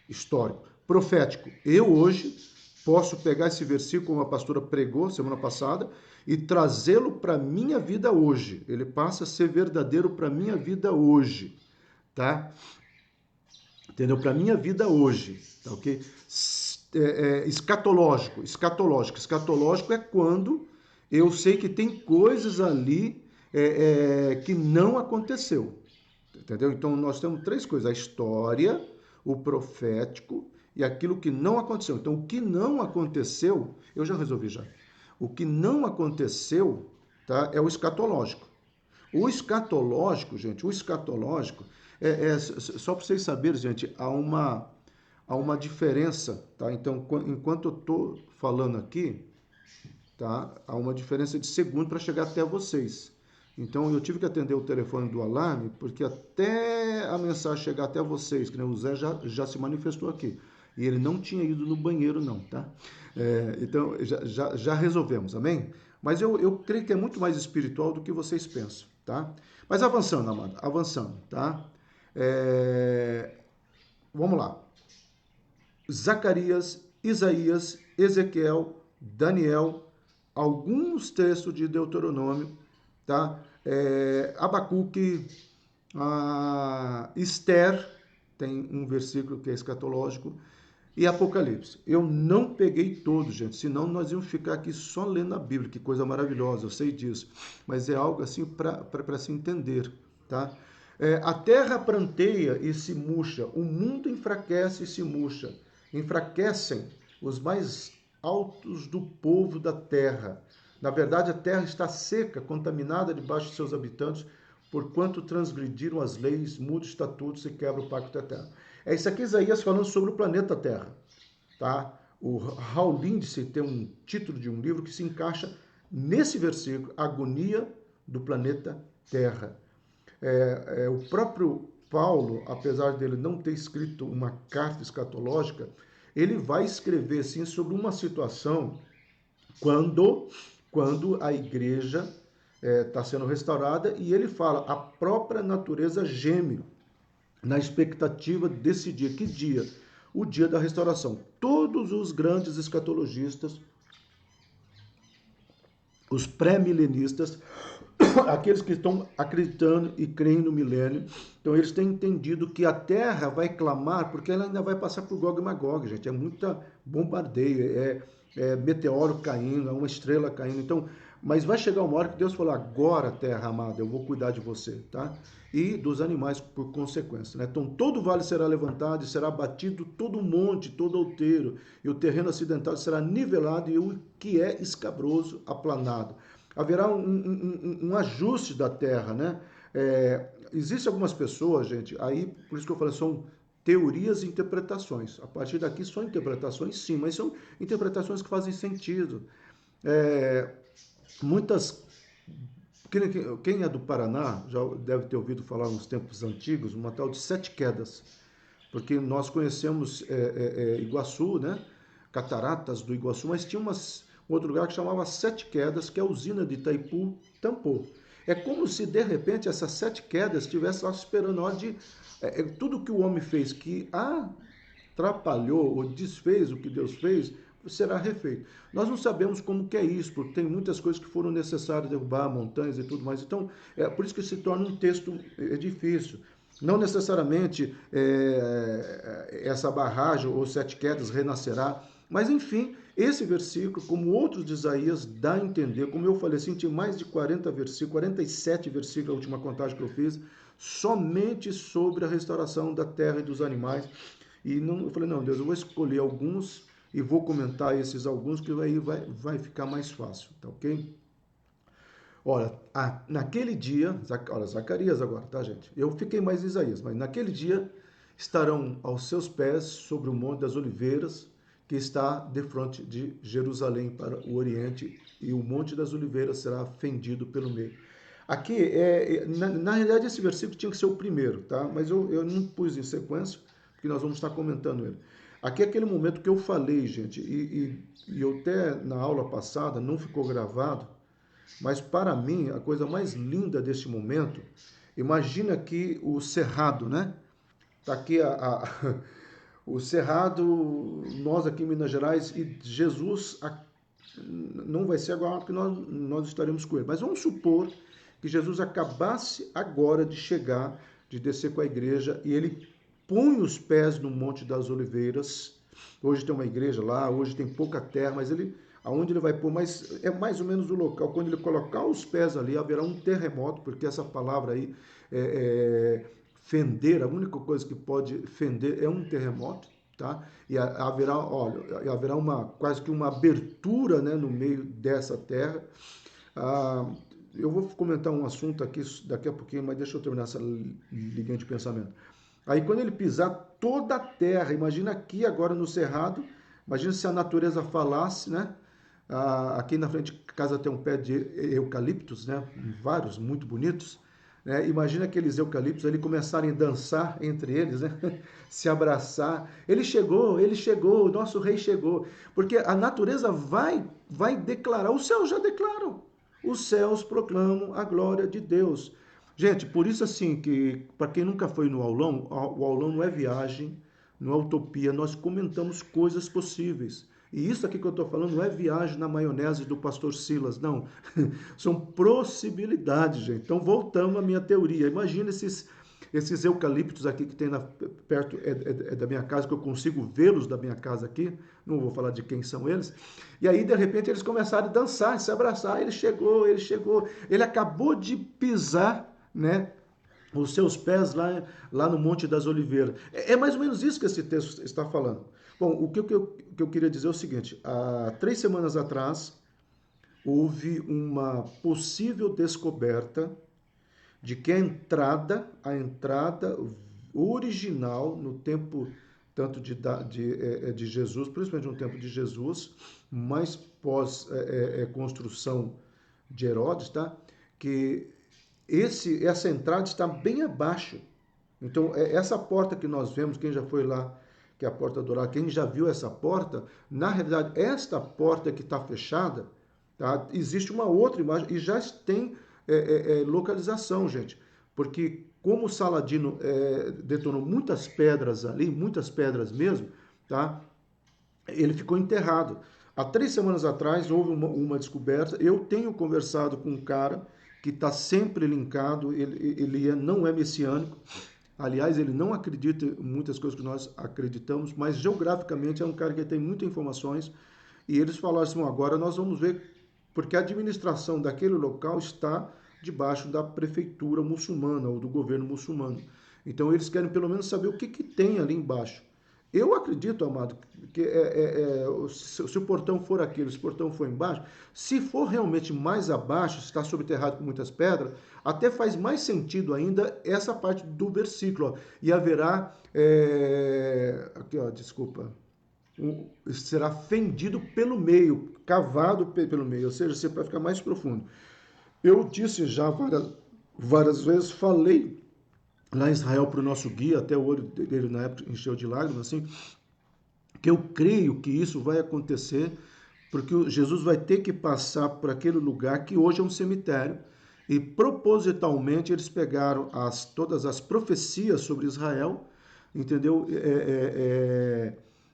histórico. Profético, eu hoje posso pegar esse versículo, como a pastora pregou semana passada, e trazê-lo para a minha vida hoje. Ele passa a ser verdadeiro para a minha vida hoje, tá? Entendeu? Para a minha vida hoje, tá ok? Escatológico. Escatológico é quando eu sei que tem coisas ali que não aconteceu, entendeu? Então nós temos três coisas: a história, o profético e aquilo que não aconteceu. Então o que não aconteceu, eu já resolvi já. O que não aconteceu, tá, é o escatológico. O escatológico, gente, só para vocês saberem, gente, há uma diferença, tá? Então, enquanto eu estou falando aqui, tá? Há uma diferença de segundo para chegar até vocês. Então, eu tive que atender o telefone do alarme, porque até a mensagem chegar até vocês, que né, o Zé já se manifestou aqui. E ele não tinha ido no banheiro, não, tá? Então, já resolvemos, amém? Mas eu creio que é muito mais espiritual do que vocês pensam, tá? Mas avançando, amado, avançando, tá? Vamos lá. Zacarias, Isaías, Ezequiel, Daniel, alguns textos de Deuteronômio, tá? Abacuque, Esther, tem um versículo que é escatológico, e Apocalipse. Eu não peguei todos, gente, senão nós íamos ficar aqui só lendo a Bíblia, que coisa maravilhosa, eu sei disso, mas é algo assim para se entender, tá? A terra pranteia e se murcha, o mundo enfraquece e se murcha, enfraquecem os mais altos do povo da terra. Na verdade, a terra está seca, contaminada debaixo de seus habitantes, porquanto transgrediram as leis, mudam os estatutos e quebram o pacto eterno. É isso aqui, Isaías, falando sobre o planeta Terra. Tá? O Raul Lindsay tem um título de um livro que se encaixa nesse versículo, Agonia do planeta Terra. O próprio Paulo, apesar dele não ter escrito uma carta escatológica, ele vai escrever sim sobre uma situação quando a igreja está sendo restaurada, e ele fala, a própria natureza geme na expectativa desse dia. Que dia? O dia da restauração. Todos os grandes escatologistas, os pré-milenistas, aqueles que estão acreditando e creem no milênio, então eles têm entendido que a Terra vai clamar, porque ela ainda vai passar por Gog e Magog, gente. É muita bombardeio, meteoro caindo, é uma estrela caindo. Então, mas vai chegar uma hora que Deus falou, agora, terra amada, eu vou cuidar de você, tá? E dos animais por consequência, né? Então, todo vale será levantado e será batido todo monte, todo outeiro, e o terreno acidentado será nivelado e o que é escabroso aplanado. Haverá um ajuste da terra, né? Existem algumas pessoas, gente, aí, por isso que eu falei, são teorias e interpretações. A partir daqui são interpretações, sim, mas são interpretações que fazem sentido. Muitas. Quem é do Paraná já deve ter ouvido falar nos tempos antigos, uma tal de sete quedas, porque nós conhecemos Iguaçu, né? Cataratas do Iguaçu, mas tinha um outro lugar que chamava Sete Quedas, que a usina de Itaipu tampou. É como se, de repente, essas sete quedas estivessem lá esperando a hora de... tudo que o homem fez que atrapalhou ou desfez o que Deus fez, será refeito. Nós não sabemos como que é isso, porque tem muitas coisas que foram necessárias, derrubar montanhas e tudo mais. Então, por isso que se torna um texto difícil. Não necessariamente essa barragem ou sete quedas renascerá, mas enfim, esse versículo, como outros de Isaías, dá a entender, como eu falei assim, tinha mais de 40 versículos, 47 versículos, a última contagem que eu fiz, somente sobre a restauração da terra e dos animais. E não, eu falei, não, Deus, eu vou escolher alguns e vou comentar esses alguns, que aí vai ficar mais fácil, tá ok? Olha, naquele dia, olha, Zacarias agora, tá, gente? Eu fiquei mais em Isaías, mas naquele dia estarão aos seus pés sobre o Monte das Oliveiras, que está de frente de Jerusalém para o Oriente, e o Monte das Oliveiras será fendido pelo meio. Aqui, na realidade, esse versículo tinha que ser o primeiro, tá? Mas eu não pus em sequência, porque nós vamos estar comentando ele. Aqui é aquele momento que eu falei, gente, e eu até na aula passada não ficou gravado, mas para mim, a coisa mais linda deste momento, imagina aqui o cerrado, né? Tá aqui o cerrado, nós aqui em Minas Gerais, e Jesus não vai ser agora porque nós estaremos com ele. Mas vamos supor que Jesus acabasse agora de chegar, de descer com a igreja, e ele põe os pés no Monte das Oliveiras. Hoje tem uma igreja lá, hoje tem pouca terra, mas ele, aonde ele vai pôr, mas é mais ou menos o local. Quando ele colocar os pés ali, haverá um terremoto, porque essa palavra aí fender, a única coisa que pode fender é um terremoto, tá? E haverá, olha, haverá quase que uma abertura, né, no meio dessa terra. Eu vou comentar um assunto aqui daqui a pouquinho, mas deixa eu terminar essa linha de pensamento. Aí quando ele pisar toda a terra, imagina aqui agora no cerrado, imagina se a natureza falasse, né? Aqui na frente de casa tem um pé de eucaliptos, né? Vários, muito bonitos. Né? Imagina aqueles eucaliptos ali começarem a dançar entre eles, né? Se abraçar. Ele chegou, o nosso rei chegou. Porque a natureza vai declarar, os céus já declaram. Os céus proclamam a glória de Deus. Gente, por isso assim que, para quem nunca foi no aulão, o aulão não é viagem, não é utopia, nós comentamos coisas possíveis. E isso aqui que eu estou falando não é viagem na maionese do pastor Silas, não. São possibilidades, gente. Então, voltamos à minha teoria. Imagina esses eucaliptos aqui que tem perto da minha casa, que eu consigo vê-los da minha casa aqui. Não vou falar de quem são eles. E aí, de repente, eles começaram a dançar, se abraçar. Ele chegou. Ele acabou de pisar, né, os seus pés lá no Monte das Oliveiras. É mais ou menos isso que esse texto está falando. Bom, o que eu queria dizer é o seguinte: há 3 semanas atrás, houve uma possível descoberta de que a entrada original no tempo tanto de Jesus, principalmente no tempo de Jesus, mais pós construção de Herodes, tá? Que essa entrada está bem abaixo. Então, essa porta que nós vemos, quem já foi lá, que é a porta dourada, quem já viu essa porta, na realidade, esta porta que está fechada, tá? Existe uma outra imagem e já tem localização, gente. Porque como o Saladino detonou muitas pedras ali, muitas pedras mesmo, tá? Ele ficou enterrado. Há 3 semanas atrás houve uma descoberta. Eu tenho conversado com um cara que está sempre linkado, ele não é messiânico. Aliás, ele não acredita em muitas coisas que nós acreditamos, mas geograficamente é um cara que tem muitas informações. E eles falaram assim: agora nós vamos ver, porque a administração daquele local está debaixo da prefeitura muçulmana ou do governo muçulmano. Então eles querem pelo menos saber o que tem ali embaixo. Eu acredito, amado, que se o portão for aquele, se o portão for embaixo, se for realmente mais abaixo, se está subterrado com muitas pedras, até faz mais sentido ainda essa parte do versículo. Ó, e haverá, aqui ó, desculpa, será fendido pelo meio, cavado pelo meio, ou seja, você vai ficar mais profundo. Eu disse já várias vezes, falei lá em Israel para o nosso guia, até o olho dele na época encheu de lágrimas, assim, que eu creio que isso vai acontecer, porque Jesus vai ter que passar por aquele lugar que hoje é um cemitério, e propositalmente eles pegaram todas as profecias sobre Israel, entendeu?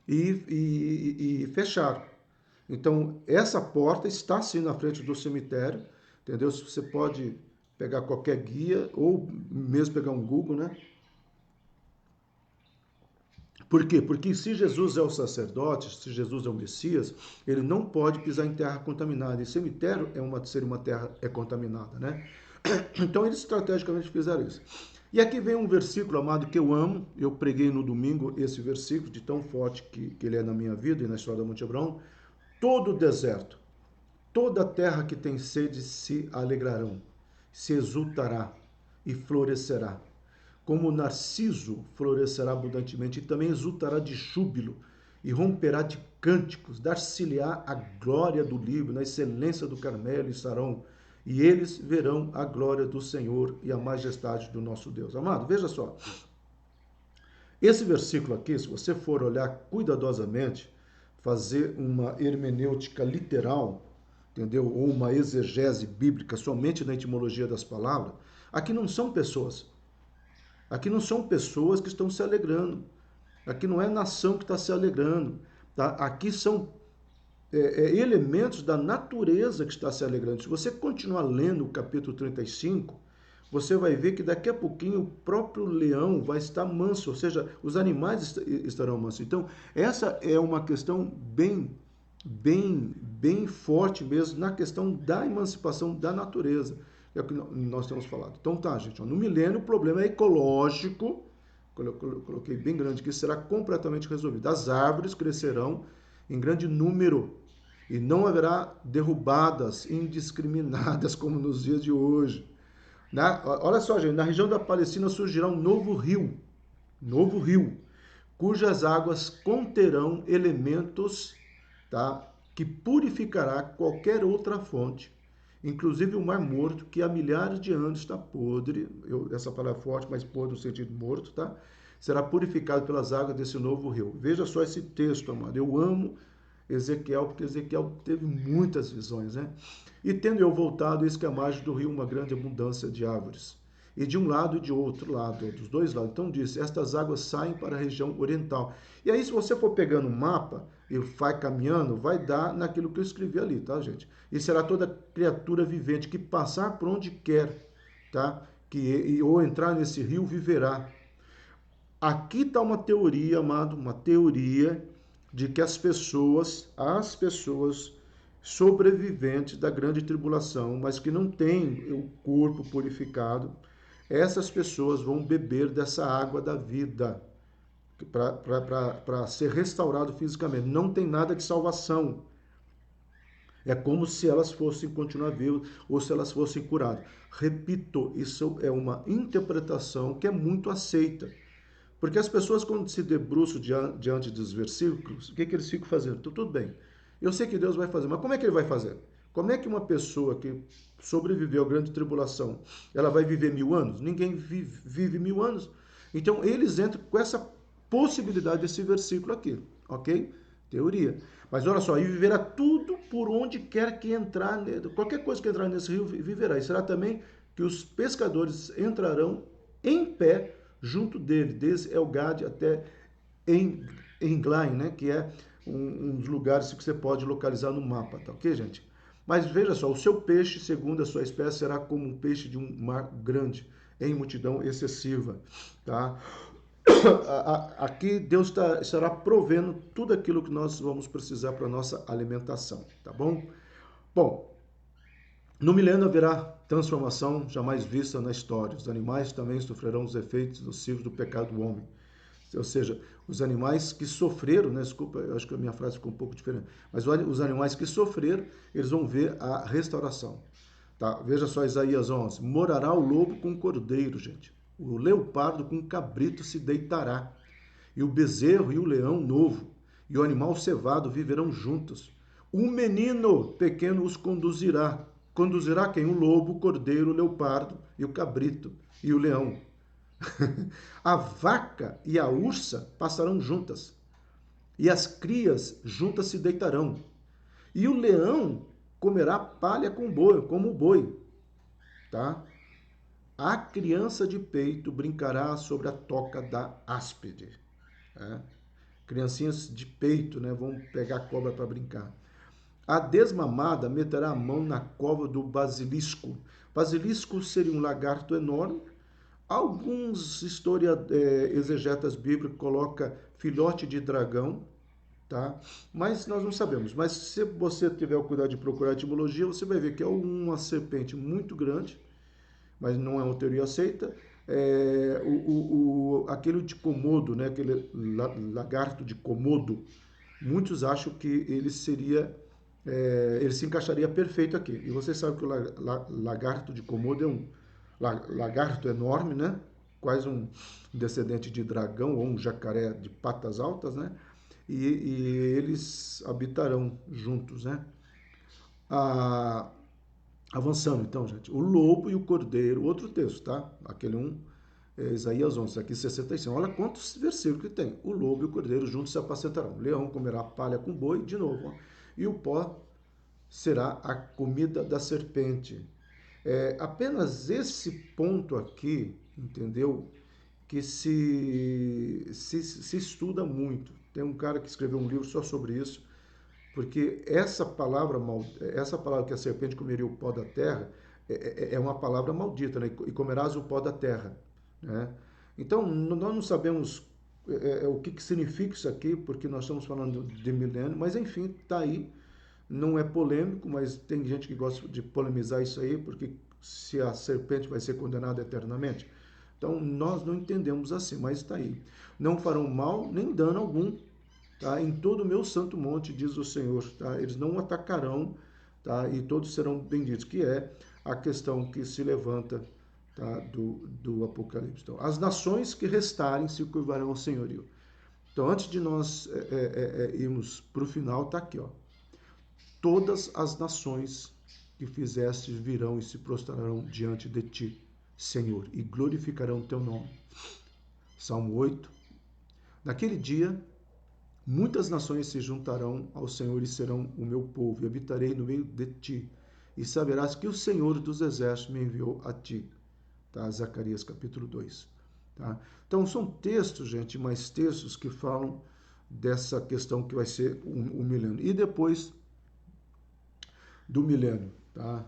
E fecharam. Então, essa porta está sim na frente do cemitério, entendeu? Você pode pegar qualquer guia ou mesmo pegar um Google, né? Por quê? Porque se Jesus é o sacerdote, se Jesus é o Messias, ele não pode pisar em terra contaminada. E cemitério seria uma terra contaminada, né? Então eles estrategicamente fizeram isso. E aqui vem um versículo, amado, que eu amo. Eu preguei no domingo esse versículo, de tão forte que ele é na minha vida e na história da Monte Abraão. Todo deserto, toda a terra que tem sede se alegrarão, se exultará e florescerá. Como o narciso florescerá abundantemente, e também exultará de júbilo, e romperá de cânticos, dar-se-lhe-á a glória do Líbano, na excelência do Carmelo e Sarão, e eles verão a glória do Senhor e a majestade do nosso Deus. Amado, veja só, esse versículo aqui, se você for olhar cuidadosamente, fazer uma hermenêutica literal, entendeu? Ou uma exegese bíblica somente na etimologia das palavras, aqui não são pessoas. Aqui não são pessoas que estão se alegrando. Aqui não é nação que está se alegrando. Tá? Aqui são elementos da natureza que está se alegrando. Se você continuar lendo o capítulo 35, você vai ver que daqui a pouquinho o próprio leão vai estar manso, ou seja, os animais estarão mansos. Então, essa é uma questão bem forte mesmo na questão da emancipação da natureza. É o que nós temos falado. Então tá, gente, no milênio o problema é ecológico, coloquei bem grande, que será completamente resolvido. As árvores crescerão em grande número e não haverá derrubadas indiscriminadas como nos dias de hoje. Olha só, gente, na região da Palestina surgirá um novo rio, cujas águas conterão elementos, tá, que purificará qualquer outra fonte, inclusive o Mar Morto, que há milhares de anos está podre, essa palavra é forte, mas podre no sentido morto, tá? Será purificado pelas águas desse novo rio. Veja só esse texto, amado. Eu amo Ezequiel, porque Ezequiel teve muitas visões, né? E tendo eu voltado, eis que a margem do rio uma grande abundância de árvores, e de um lado e de outro lado, dos dois lados. Então disse, estas águas saem para a região oriental. E aí, se você for pegando um mapa e vai caminhando, vai dar naquilo que eu escrevi ali, tá, gente? E será toda criatura vivente que passar por onde quer, tá? Ou entrar nesse rio, viverá. Aqui está uma teoria, amado, uma teoria de que as pessoas sobreviventes da grande tribulação, mas que não têm o corpo purificado, essas pessoas vão beber dessa água da vida para ser restaurado fisicamente. Não tem nada de salvação. É como se elas fossem continuar vivas ou se elas fossem curadas. Repito, isso é uma interpretação que é muito aceita. Porque as pessoas, quando se debruçam diante dos versículos, o que eles ficam fazendo? Tudo bem, eu sei que Deus vai fazer, mas como é que ele vai fazer? Como é que uma pessoa que sobreviveu à grande tribulação, ela vai viver 1000 anos? Ninguém vive 1000 anos. Então, eles entram com essa possibilidade desse versículo aqui, ok? Teoria. Mas olha só, e viverá tudo por onde quer que entrar, qualquer coisa que entrar nesse rio viverá. E será também que os pescadores entrarão em pé junto dele, desde Elgade até Englain, né, que é um dos lugares que você pode localizar no mapa, tá ok, gente? Mas veja só, o seu peixe, segundo a sua espécie, será como um peixe de um mar grande, em multidão excessiva, tá? Aqui Deus estará provendo tudo aquilo que nós vamos precisar para a nossa alimentação, tá bom? Bom, no milênio haverá transformação jamais vista na história. Os animais também sofrerão os efeitos nocivos do pecado do homem. Ou seja, os animais que sofreram, né? Desculpa, eu acho que a minha frase ficou um pouco diferente, mas os animais que sofreram, eles vão ver a restauração. Tá? Veja só Isaías 11. Morará o lobo com o cordeiro, gente. O leopardo com o cabrito se deitará. E o bezerro e o leão novo, e o animal cevado viverão juntos. Um menino pequeno os conduzirá. Conduzirá quem? O lobo, o cordeiro, o leopardo e o cabrito e o leão. A vaca e a ursa passarão juntas, e as crias juntas se deitarão. E o leão comerá palha com boi, como o boi. Tá? A criança de peito brincará sobre a toca da áspide. Né? Criancinhas de peito, né, vão pegar cobra para brincar. A desmamada meterá a mão na cova do basilisco. Basilisco seria um lagarto enorme. Alguns exegetas bíblicos colocam filhote de dragão, tá? Mas nós não sabemos. Mas se você tiver o cuidado de procurar a etimologia, você vai ver que é uma serpente muito grande, mas não é uma teoria aceita. Aquele de Komodo, né? Aquele lagarto de Komodo, muitos acham que ele seria ele se encaixaria perfeito aqui. E você sabe que o lagarto de Komodo é um lagarto enorme, né? Quase um descendente de dragão ou um jacaré de patas altas, né? E eles habitarão juntos, né? Ah, avançando então, gente. O lobo e o cordeiro, outro texto, tá? Aquele um, Isaías 11, aqui 65. Olha quantos versículos que tem. O lobo e o cordeiro juntos se apacentarão. O leão comerá palha com boi, de novo. Ó. E o pó será a comida da serpente. Apenas esse ponto aqui, entendeu? Que se estuda muito. Tem um cara que escreveu um livro só sobre isso, porque essa palavra que a serpente comeria o pó da terra é uma palavra maldita, né? E comerás o pó da terra, né? Então, nós não sabemos o que significa isso aqui, porque nós estamos falando de milênio, mas enfim, está aí. Não é polêmico, mas tem gente que gosta de polemizar isso aí, porque se a serpente vai ser condenada eternamente. Então, nós não entendemos assim, mas está aí. Não farão mal nem dano algum, tá? Em todo o meu santo monte, diz o Senhor, tá? Eles não atacarão, tá? E todos serão benditos, que é a questão que se levanta, tá? do Apocalipse. Então, as nações que restarem se curvarão ao senhorio. Então, antes de nós irmos para o final, tá aqui, ó. Todas as nações que fizeste virão e se prostrarão diante de ti, Senhor, e glorificarão teu nome. Salmo 8. Naquele dia, muitas nações se juntarão ao Senhor e serão o meu povo, e habitarei no meio de ti, e saberás que o Senhor dos exércitos me enviou a ti. Tá? Zacarias capítulo 2. Tá? Então, são textos, gente, mais textos que falam dessa questão que vai ser o milênio. E depois do milênio, tá?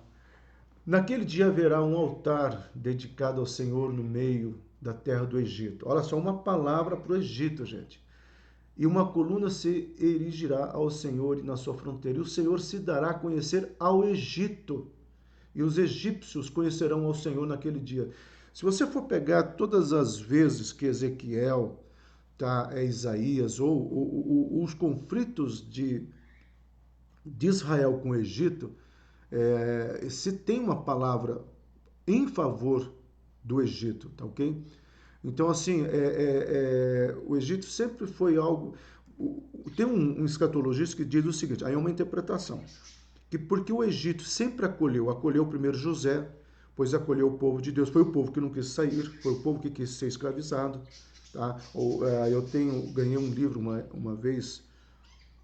Naquele dia haverá um altar dedicado ao Senhor no meio da terra do Egito. Olha só, uma palavra para o Egito, gente. E uma coluna se erigirá ao Senhor e na sua fronteira. E o Senhor se dará a conhecer ao Egito. E os egípcios conhecerão ao Senhor naquele dia. Se você for pegar todas as vezes que Ezequiel, tá, Isaías, ou os conflitos de Israel com o Egito, se tem uma palavra em favor do Egito, tá ok? Então, assim, o Egito sempre foi algo... Tem um escatologista que diz o seguinte, aí é uma interpretação, que porque o Egito sempre acolheu primeiro José, pois acolheu o povo de Deus, foi o povo que não quis sair, foi o povo que quis ser escravizado, tá? Ganhei um livro uma vez,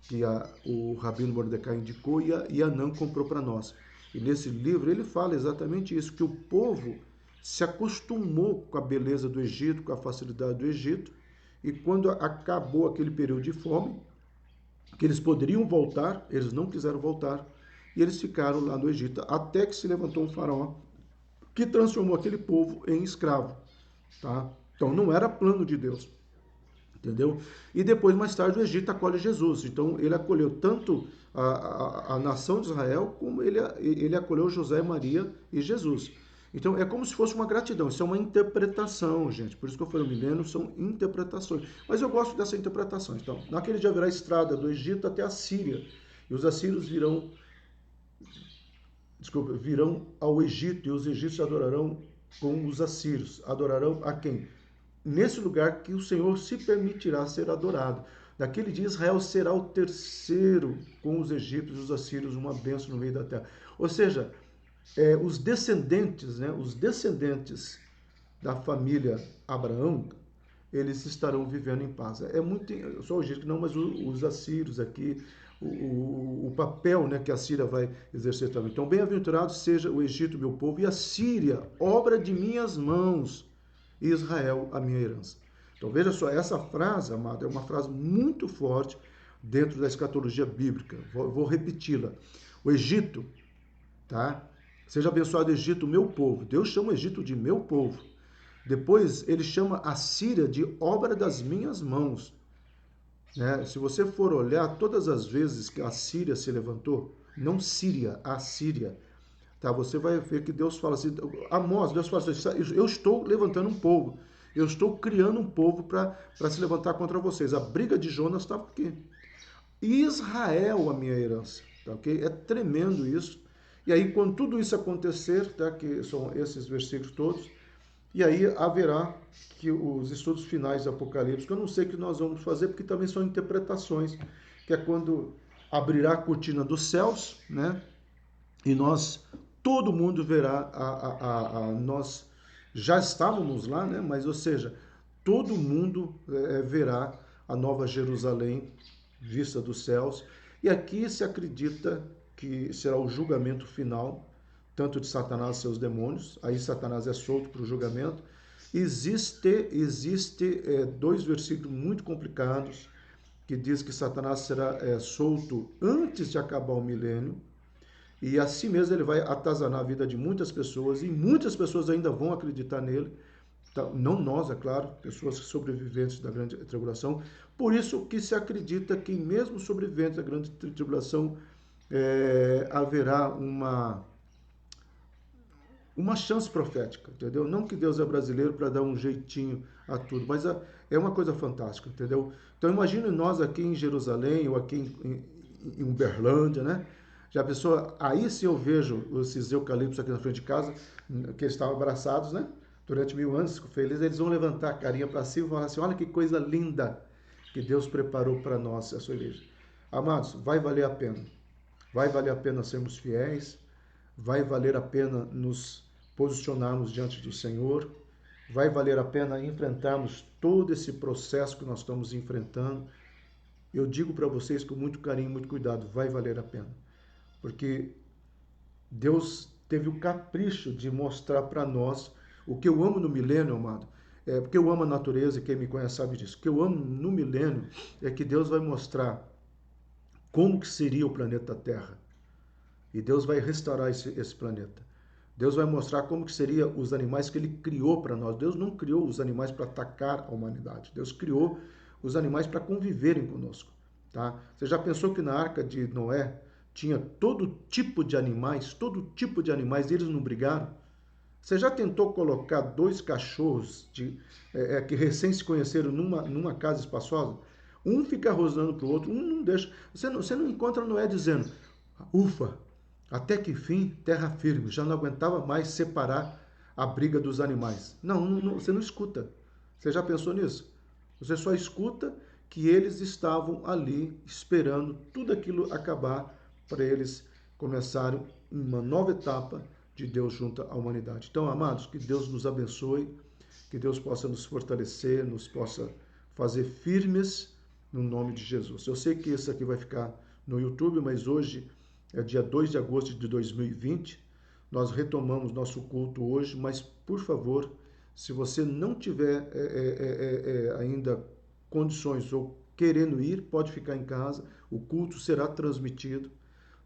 que o Rabino Mordecai indicou e a Anã comprou para nós. E nesse livro ele fala exatamente isso, que o povo se acostumou com a beleza do Egito, com a facilidade do Egito, e quando acabou aquele período de fome, que eles poderiam voltar, eles não quiseram voltar, e eles ficaram lá no Egito, até que se levantou um faraó que transformou aquele povo em escravo. Tá? Então não era plano de Deus. Entendeu? E depois, mais tarde, o Egito acolhe Jesus. Então, ele acolheu tanto a nação de Israel, como ele acolheu José, Maria e Jesus. Então, é como se fosse uma gratidão. Isso é uma interpretação, gente. Por isso que eu falei, o milênio são interpretações. Mas eu gosto dessa interpretação. Então, naquele dia haverá estrada do Egito até a Síria. E os assírios virão ao Egito, e os egípcios adorarão com os assírios. Adorarão a quem? Nesse lugar que o Senhor se permitirá ser adorado. Naquele dia Israel será o terceiro com os egípcios e os assírios, uma bênção no meio da terra. Ou seja, os descendentes da família Abraão, eles estarão vivendo em paz. É muito, só o Egito não, mas os assírios aqui, o papel, né, que a Síria vai exercer também. Então, bem-aventurado seja o Egito, meu povo, e a Síria, obra de minhas mãos, e Israel, a minha herança. Então veja só, essa frase, amado, é uma frase muito forte dentro da escatologia bíblica. Vou repeti-la. O Egito, tá? Seja abençoado o Egito, meu povo. Deus chama o Egito de meu povo. Depois ele chama a Síria de obra das minhas mãos. Né? Se você for olhar todas as vezes que a Síria se levantou, não Síria, a Síria, tá? Você vai ver que Deus fala assim, Deus fala assim, eu estou levantando um povo, eu estou criando um povo para se levantar contra vocês. A briga de Jonas estava aqui. Israel, a minha herança. tá ok? É tremendo isso. E aí, quando tudo isso acontecer, tá, que são esses versículos todos, e aí haverá que os estudos finais do Apocalipse, que eu não sei o que nós vamos fazer, porque também são interpretações, que é quando abrirá a cortina dos céus, né? E nós, todo mundo verá, nós já estávamos lá, né? Mas, ou seja, todo mundo verá a nova Jerusalém vista dos céus. E aqui se acredita que será o julgamento final, tanto de Satanás e seus demônios. Aí Satanás é solto para o julgamento. Existe dois versículos muito complicados que diz que Satanás será solto antes de acabar o milênio. E assim mesmo ele vai atazanar a vida de muitas pessoas, e muitas pessoas ainda vão acreditar nele. Não nós, é claro, pessoas sobreviventes da grande tribulação. Por isso que se acredita que mesmo sobreviventes da grande tribulação haverá uma chance profética, entendeu? Não que Deus é brasileiro para dar um jeitinho a tudo, mas é uma coisa fantástica, entendeu? Então imagine nós aqui em Jerusalém ou aqui em Uberlândia, né? Já a pessoa, aí se eu vejo esses eucaliptos aqui na frente de casa, que estavam abraçados, né? Durante 1000 anos, felizes, eles vão levantar a carinha para cima e falar assim: olha que coisa linda que Deus preparou para nós, a sua igreja. Amados, vai valer a pena. Vai valer a pena sermos fiéis, vai valer a pena nos posicionarmos diante do Senhor, vai valer a pena enfrentarmos todo esse processo que nós estamos enfrentando. Eu digo para vocês com muito carinho, muito cuidado, vai valer a pena. Porque Deus teve o capricho de mostrar para nós o que eu amo no milênio, amado. Porque eu amo a natureza e quem me conhece sabe disso. O que eu amo no milênio é que Deus vai mostrar como que seria o planeta Terra. E Deus vai restaurar esse planeta. Deus vai mostrar como que seria os animais que ele criou para nós. Deus não criou os animais para atacar a humanidade. Deus criou os animais para conviverem conosco. Tá? Você já pensou que na arca de Noé tinha todo tipo de animais, e eles não brigaram? Você já tentou colocar dois cachorros que recém se conheceram numa casa espaçosa? Um fica rosnando para o outro, um não deixa. Você não encontra Noé dizendo: ufa, até que fim, terra firme, já não aguentava mais separar a briga dos animais. Não, você não escuta. Você já pensou nisso? Você só escuta que eles estavam ali esperando tudo aquilo acabar para eles começarem uma nova etapa de Deus junto à humanidade. Então, amados, que Deus nos abençoe, que Deus possa nos fortalecer, nos possa fazer firmes no nome de Jesus. Eu sei que isso aqui vai ficar no YouTube, mas hoje é dia 2 de agosto de 2020. Nós retomamos nosso culto hoje, mas, por favor, se você não tiver ainda condições ou querendo ir, pode ficar em casa. O culto será transmitido,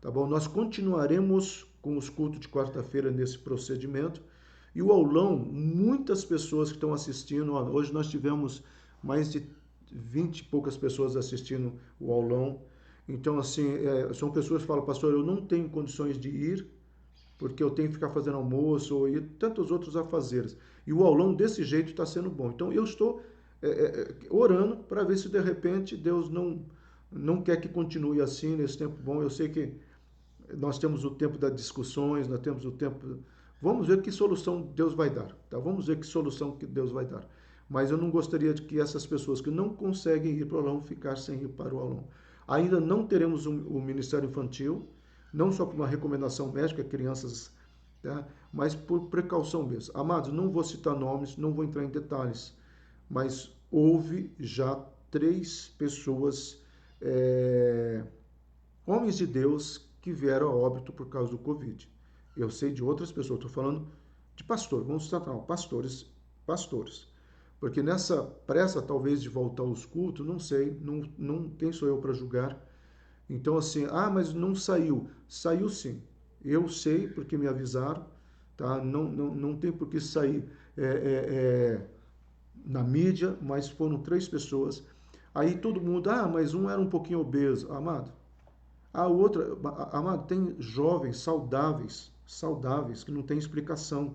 tá bom? Nós continuaremos com os cultos de quarta-feira nesse procedimento. E o aulão, muitas pessoas que estão assistindo, hoje nós tivemos mais de 20 e poucas pessoas assistindo o aulão. Então, assim, são pessoas que falam: pastor, eu não tenho condições de ir, porque eu tenho que ficar fazendo almoço e tantos outros afazeres. E o aulão desse jeito está sendo bom. Então, eu estou orando para ver se de repente Deus não quer que continue assim nesse tempo bom. Eu sei que nós temos o tempo das discussões, nós temos o tempo. Vamos ver que solução Deus vai dar, tá? Vamos ver que solução que Deus vai dar. Mas eu não gostaria de que essas pessoas que não conseguem ir para o aulão ficassem sem ir para o aulão. Ainda não teremos o Ministério Infantil, não só por uma recomendação médica, crianças, tá? Mas por precaução mesmo. Amados, não vou citar nomes, não vou entrar em detalhes, mas houve já 3 pessoas, homens de Deus, que vieram a óbito por causa do Covid. Eu sei de outras pessoas, estou falando de pastores, vamos tratar, pastores. Porque nessa pressa, talvez, de voltar aos cultos, não sei, quem sou eu para julgar? Então, assim, mas não saiu. Saiu sim. Eu sei, porque me avisaram, tá? Não tem por que sair na mídia, mas foram 3 pessoas. Aí todo mundo, mas um era um pouquinho obeso. Amado, a outra, amado, tem jovens saudáveis, que não tem explicação,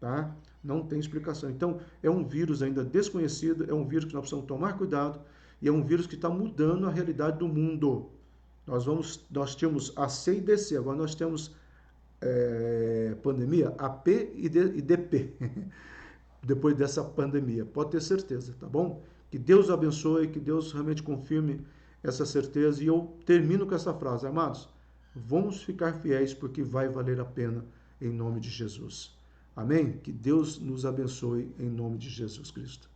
tá? Não tem explicação. Então, é um vírus ainda desconhecido, é um vírus que nós precisamos tomar cuidado, e é um vírus que está mudando a realidade do mundo. Nós tínhamos a C e DC, agora nós temos pandemia, AP e DP, depois dessa pandemia. Pode ter certeza, tá bom? Que Deus abençoe, que Deus realmente confirme essa certeza. E eu termino com essa frase, amados, vamos ficar fiéis porque vai valer a pena em nome de Jesus. Amém? Que Deus nos abençoe em nome de Jesus Cristo.